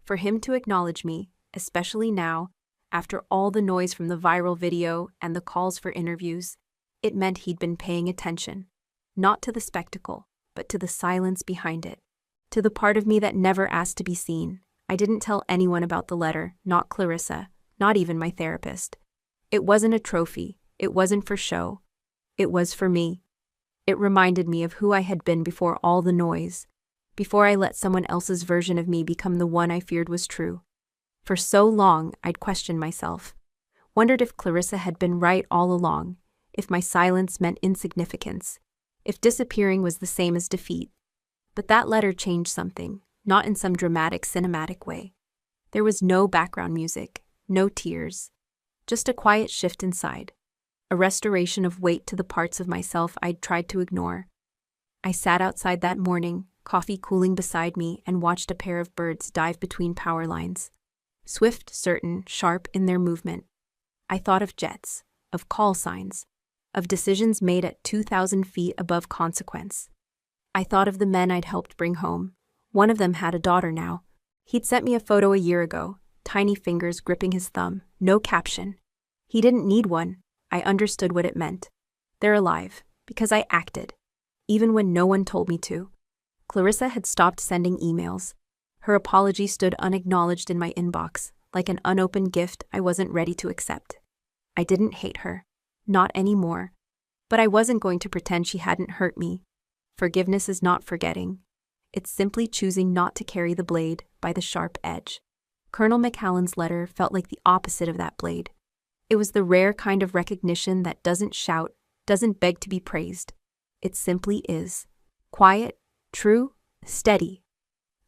For him to acknowledge me, especially now, after all the noise from the viral video and the calls for interviews, it meant he'd been paying attention. Not to the spectacle, but to the silence behind it. To the part of me that never asked to be seen. I didn't tell anyone about the letter, not Clarissa, not even my therapist. It wasn't a trophy. It wasn't for show. It was for me. It reminded me of who I had been before all the noise, before I let someone else's version of me become the one I feared was true. For so long, I'd questioned myself, wondered if Clarissa had been right all along, if my silence meant insignificance, if disappearing was the same as defeat. But that letter changed something, not in some dramatic, cinematic way. There was no background music, no tears, just a quiet shift inside, a restoration of weight to the parts of myself I'd tried to ignore. I sat outside that morning, coffee cooling beside me, and watched a pair of birds dive between power lines. Swift, certain, sharp in their movement. I thought of jets, of call signs, of decisions made at 2,000 feet above consequence. I thought of the men I'd helped bring home. One of them had a daughter now. He'd sent me a photo a year ago, tiny fingers gripping his thumb, no caption. He didn't need one. I understood what it meant. They're alive, because I acted, even when no one told me to. Clarissa had stopped sending emails. Her apology stood unacknowledged in my inbox, like an unopened gift I wasn't ready to accept. I didn't hate her. Not anymore. But I wasn't going to pretend she hadn't hurt me. Forgiveness is not forgetting. It's simply choosing not to carry the blade by the sharp edge. Colonel McCallan's letter felt like the opposite of that blade. It was the rare kind of recognition that doesn't shout, doesn't beg to be praised. It simply is. Quiet, true, steady.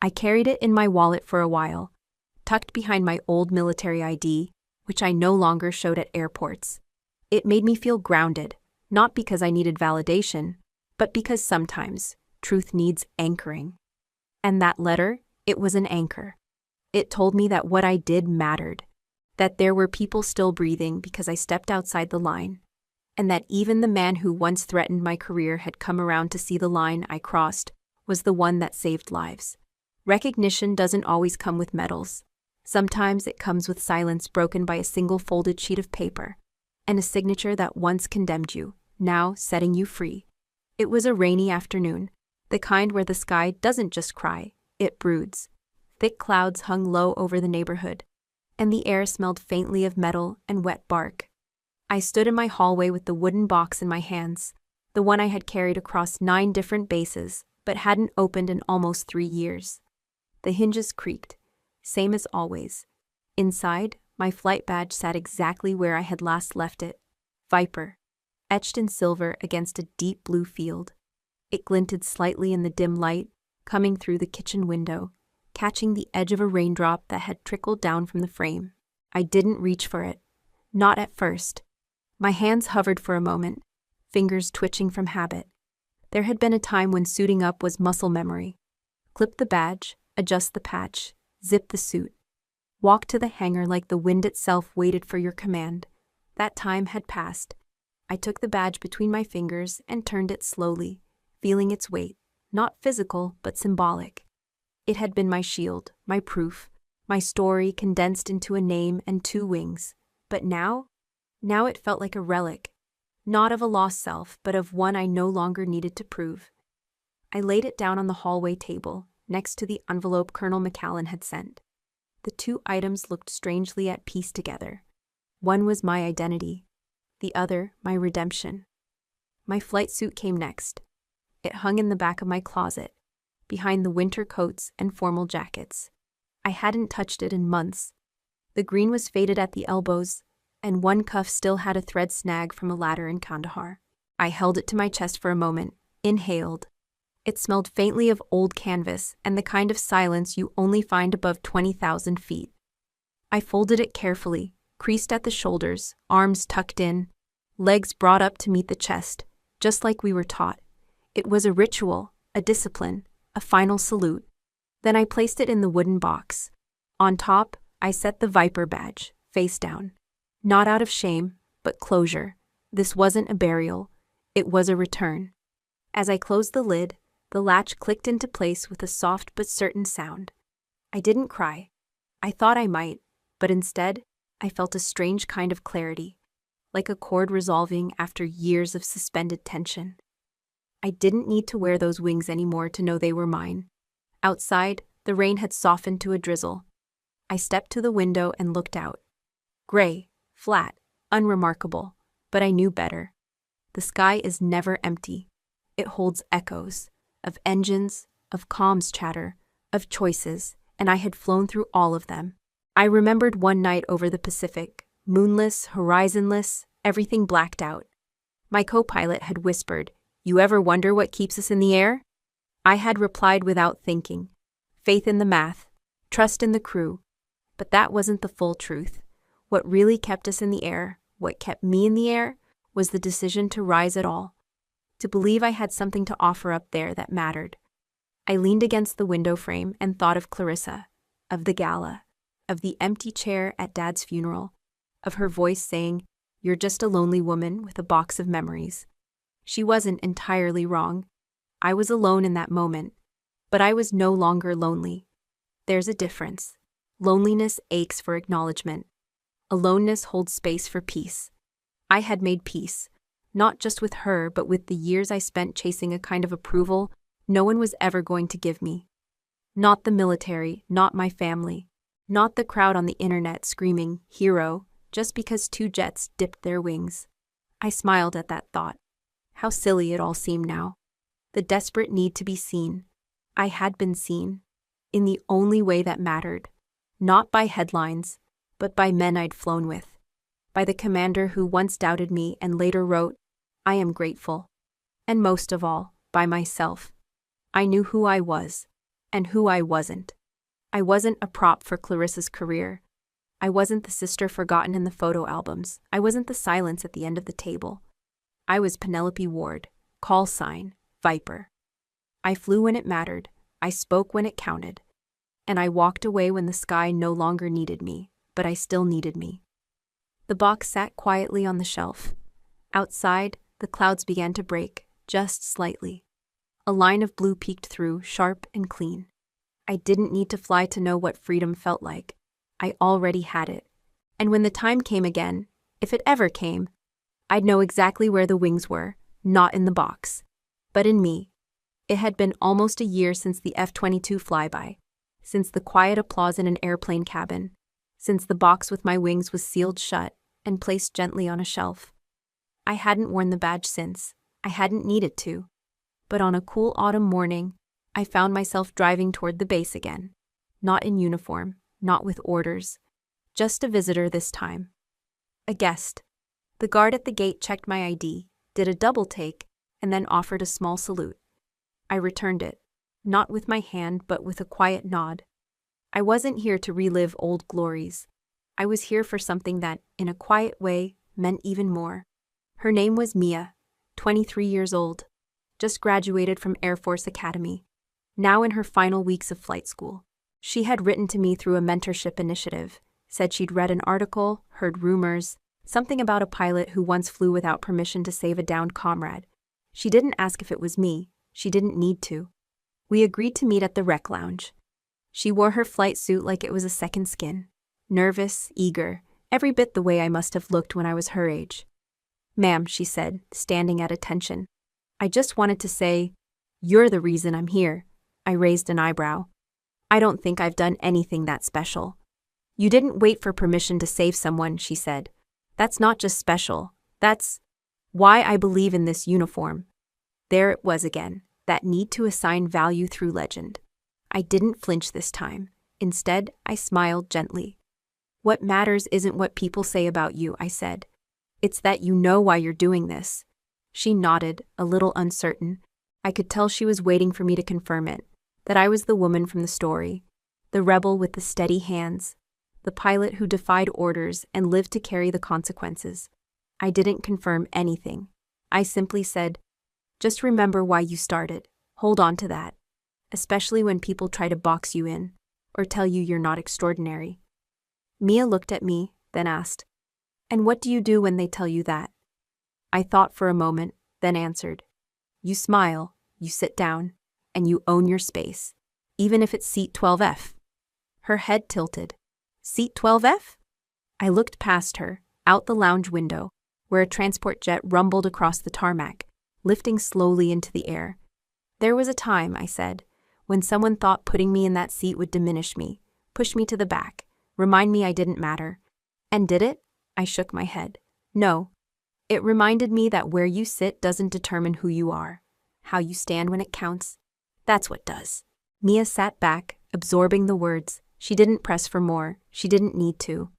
I carried it in my wallet for a while, tucked behind my old military ID, which I no longer showed at airports. It made me feel grounded, not because I needed validation, but because sometimes truth needs anchoring. And that letter, it was an anchor. It told me that what I did mattered, that there were people still breathing because I stepped outside the line, and that even the man who once threatened my career had come around to see the line I crossed was the one that saved lives. Recognition doesn't always come with medals. Sometimes it comes with silence broken by a single folded sheet of paper, and a signature that once condemned you, now setting you free. It was a rainy afternoon, the kind where the sky doesn't just cry, it broods. Thick clouds hung low over the neighborhood, and the air smelled faintly of metal and wet bark. I stood in my hallway with the wooden box in my hands, the one I had carried across 9 different bases, but hadn't opened in almost 3 years. The hinges creaked, same as always. Inside, my flight badge sat exactly where I had last left it, Viper, etched in silver against a deep blue field. It glinted slightly in the dim light, coming through the kitchen window, catching the edge of a raindrop that had trickled down from the frame. I didn't reach for it. Not at first. My hands hovered for a moment, fingers twitching from habit. There had been a time when suiting up was muscle memory. Clip the badge, adjust the patch, zip the suit. Walk to the hangar like the wind itself waited for your command. That time had passed. I took the badge between my fingers and turned it slowly, feeling its weight, not physical but symbolic. It had been my shield, my proof, my story condensed into a name and 2 wings. But now it felt like a relic, not of a lost self, but of one I no longer needed to prove. I laid it down on the hallway table, next to the envelope Colonel McCallan had sent. The 2 items looked strangely at peace together. One was my identity, the other my redemption. My flight suit came next. It hung in the back of my closet, behind the winter coats and formal jackets. I hadn't touched it in months. The green was faded at the elbows, and one cuff still had a thread snag from a ladder in Kandahar. I held it to my chest for a moment, inhaled. It smelled faintly of old canvas and the kind of silence you only find above 20,000 feet. I folded it carefully, creased at the shoulders, arms tucked in, legs brought up to meet the chest, just like we were taught. It was a ritual, a discipline, a final salute. Then I placed it in the wooden box. On top, I set the Viper badge, face down. Not out of shame, but closure. This wasn't a burial. It was a return. As I closed the lid, the latch clicked into place with a soft but certain sound. I didn't cry. I thought I might, but instead, I felt a strange kind of clarity, like a cord resolving after years of suspended tension. I didn't need to wear those wings anymore to know they were mine. Outside, the rain had softened to a drizzle. I stepped to the window and looked out. Gray, flat, unremarkable, but I knew better. The sky is never empty. It holds echoes of engines, of comms chatter, of choices, and I had flown through all of them. I remembered one night over the Pacific, moonless, horizonless, everything blacked out. My co-pilot had whispered, "You ever wonder what keeps us in the air?" I had replied without thinking, faith in the math, trust in the crew. But that wasn't the full truth. What really kept us in the air, what kept me in the air, was the decision to rise at all. To believe I had something to offer up there that mattered. I leaned against the window frame and thought of Clarissa, of the gala, of the empty chair at Dad's funeral, of her voice saying, "You're just a lonely woman with a box of memories." She wasn't entirely wrong. I was alone in that moment, but I was no longer lonely. There's a difference. Loneliness aches for acknowledgement. Aloneness holds space for peace. I had made peace, not just with her, but with the years I spent chasing a kind of approval no one was ever going to give me. Not the military, not my family, not the crowd on the internet screaming, "Hero," just because 2 jets dipped their wings. I smiled at that thought. How silly it all seemed now. The desperate need to be seen. I had been seen, in the only way that mattered. Not by headlines, but by men I'd flown with. By the commander who once doubted me and later wrote, "I am grateful." And most of all, by myself. I knew who I was, and who I wasn't. I wasn't a prop for Clarissa's career. I wasn't the sister forgotten in the photo albums. I wasn't the silence at the end of the table. I was Penelope Ward, call sign, Viper. I flew when it mattered, I spoke when it counted, and I walked away when the sky no longer needed me, but I still needed me. The box sat quietly on the shelf. Outside, the clouds began to break, just slightly. A line of blue peeked through, sharp and clean. I didn't need to fly to know what freedom felt like. I already had it. And when the time came again, if it ever came, I'd know exactly where the wings were, not in the box, but in me. It had been almost a year since the F-22 flyby, since the quiet applause in an airplane cabin, since the box with my wings was sealed shut and placed gently on a shelf. I hadn't worn the badge since. I hadn't needed to. But on a cool autumn morning, I found myself driving toward the base again. Not in uniform, not with orders. Just a visitor this time. A guest. The guard at the gate checked my ID, did a double take, and then offered a small salute. I returned it, not with my hand but with a quiet nod. I wasn't here to relive old glories. I was here for something that, in a quiet way, meant even more. Her name was Mia, 23 years old. just graduated from Air Force Academy, now in her final weeks of flight school. She had written to me through a mentorship initiative, said she'd read an article, heard rumors, something about a pilot who once flew without permission to save a downed comrade. She didn't ask if it was me. She didn't need to. We agreed to meet at the rec lounge. She wore her flight suit like it was a second skin. Nervous, eager, every bit the way I must have looked when I was her age. "Ma'am," she said, standing at attention. "I just wanted to say, you're the reason I'm here." I raised an eyebrow. "I don't think I've done anything that special." "You didn't wait for permission to save someone," she said. "That's not just special. That's why I believe in this uniform." There it was again, that need to assign value through legend. I didn't flinch this time. Instead, I smiled gently. "What matters isn't what people say about you," I said. "It's that you know why you're doing this." She nodded, a little uncertain. I could tell she was waiting for me to confirm it, that I was the woman from the story, the rebel with the steady hands, the pilot who defied orders and lived to carry the consequences. I didn't confirm anything. I simply said, "Just remember why you started. Hold on to that. Especially when people try to box you in, or tell you you're not extraordinary." Mia looked at me, then asked, "And what do you do when they tell you that?" I thought for a moment, then answered, "You smile, you sit down, and you own your space, even if it's seat 12F. Her head tilted. "Seat 12F? I looked past her, out the lounge window, where a transport jet rumbled across the tarmac, lifting slowly into the air. "There was a time," I said, "when someone thought putting me in that seat would diminish me, push me to the back, remind me I didn't matter." "And did it?" I shook my head. "No. It reminded me that where you sit doesn't determine who you are. How you stand when it counts, that's what does." Mia sat back, absorbing the words. She didn't press for more. She didn't need to.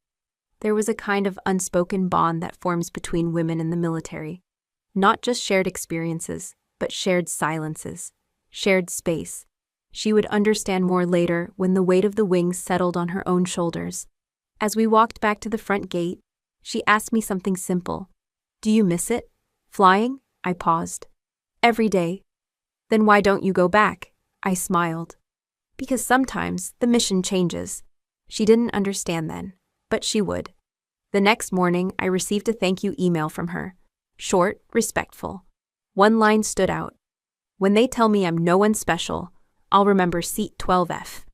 There was a kind of unspoken bond that forms between women in the military. Not just shared experiences, but shared silences, shared space. She would understand more later when the weight of the wings settled on her own shoulders. As we walked back to the front gate, she asked me something simple. "Do you miss it? Flying?" I paused. "Every day." "Then why don't you go back?" I smiled. "Because sometimes the mission changes." She didn't understand then, but she would. The next morning, I received a thank you email from her. Short, respectful. One line stood out. "When they tell me I'm no one special, I'll remember seat 12F.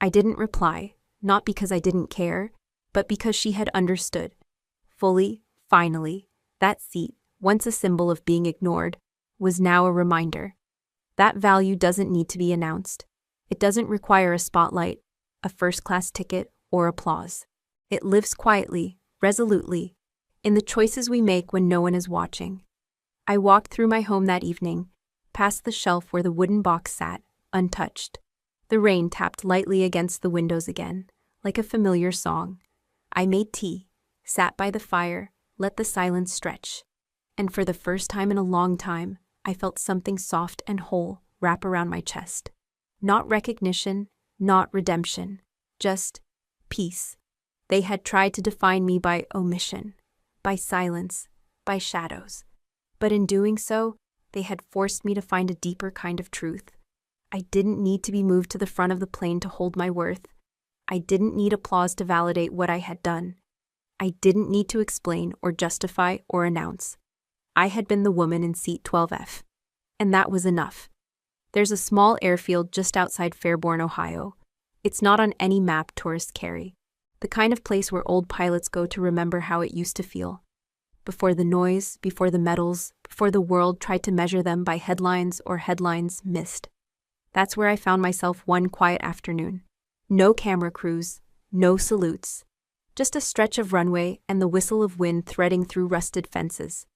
I didn't reply, not because I didn't care, but because she had understood. Fully, finally, that seat, once a symbol of being ignored, was now a reminder. That value doesn't need to be announced. It doesn't require a spotlight, a first-class ticket, or applause. It lives quietly, resolutely, in the choices we make when no one is watching. I walked through my home that evening, past the shelf where the wooden box sat, untouched. The rain tapped lightly against the windows again, like a familiar song. I made tea, sat by the fire, let the silence stretch. And for the first time in a long time, I felt something soft and whole wrap around my chest. Not recognition, not redemption, just peace. They had tried to define me by omission, by silence, by shadows. But in doing so, they had forced me to find a deeper kind of truth. I didn't need to be moved to the front of the plane to hold my worth. I didn't need applause to validate what I had done. I didn't need to explain or justify or announce. I had been the woman in seat 12F. And that was enough. There's a small airfield just outside Fairborn, Ohio. It's not on any map tourists carry. The kind of place where old pilots go to remember how it used to feel. Before the noise, before the medals, before the world tried to measure them by headlines or headlines missed. That's where I found myself one quiet afternoon. No camera crews, no salutes. Just a stretch of runway and the whistle of wind threading through rusted fences.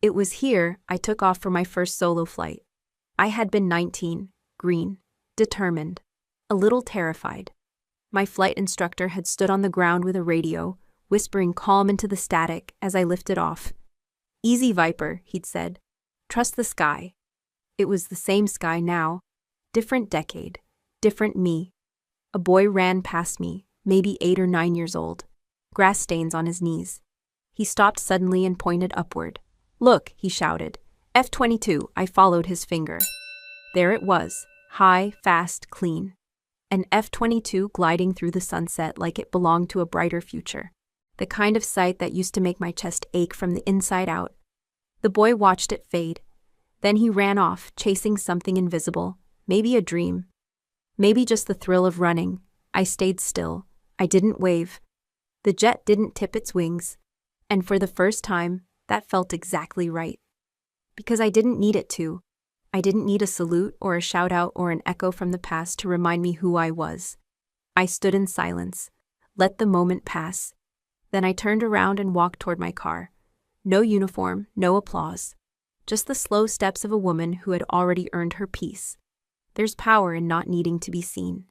It was here I took off for my first solo flight. I had been 19, green, determined, a little terrified. My flight instructor had stood on the ground with a radio, whispering calm into the static as I lifted off. "Easy, Viper," he'd said. "Trust the sky." It was the same sky now. Different decade, different me. A boy ran past me, maybe 8 or 9 years old. Grass stains on his knees. He stopped suddenly and pointed upward. "Look," he shouted, F22, I followed his finger. There it was, high, fast, clean. An F22 gliding through the sunset like it belonged to a brighter future. The kind of sight that used to make my chest ache from the inside out. The boy watched it fade. Then he ran off, chasing something invisible, maybe a dream. Maybe just the thrill of running. I stayed still. I didn't wave. The jet didn't tip its wings. And for the first time, that felt exactly right. Because I didn't need it to. I didn't need a salute or a shout-out or an echo from the past to remind me who I was. I stood in silence, let the moment pass. Then I turned around and walked toward my car. No uniform, no applause. Just the slow steps of a woman who had already earned her peace. There's power in not needing to be seen.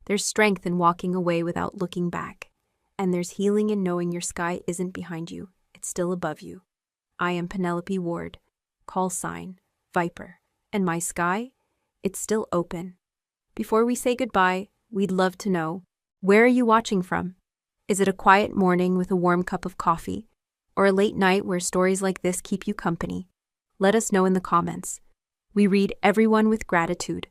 There's strength in walking away without looking back. And there's healing in knowing your sky isn't behind you, it's still above you. I am Penelope Ward, call sign, Viper. And my sky? It's still open. Before we say goodbye, we'd love to know, where are you watching from? Is it a quiet morning with a warm cup of coffee? Or a late night where stories like this keep you company? Let us know in the comments. We read everyone with gratitude.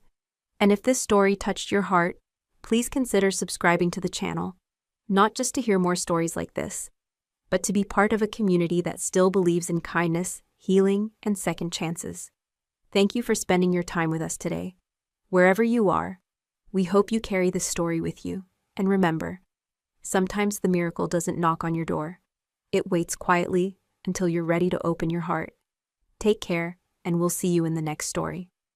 And if this story touched your heart, please consider subscribing to the channel. Not just to hear more stories like this, but to be part of a community that still believes in kindness, healing, and second chances. Thank you for spending your time with us today. Wherever you are, we hope you carry this story with you. And remember, sometimes the miracle doesn't knock on your door. It waits quietly until you're ready to open your heart. Take care, and we'll see you in the next story.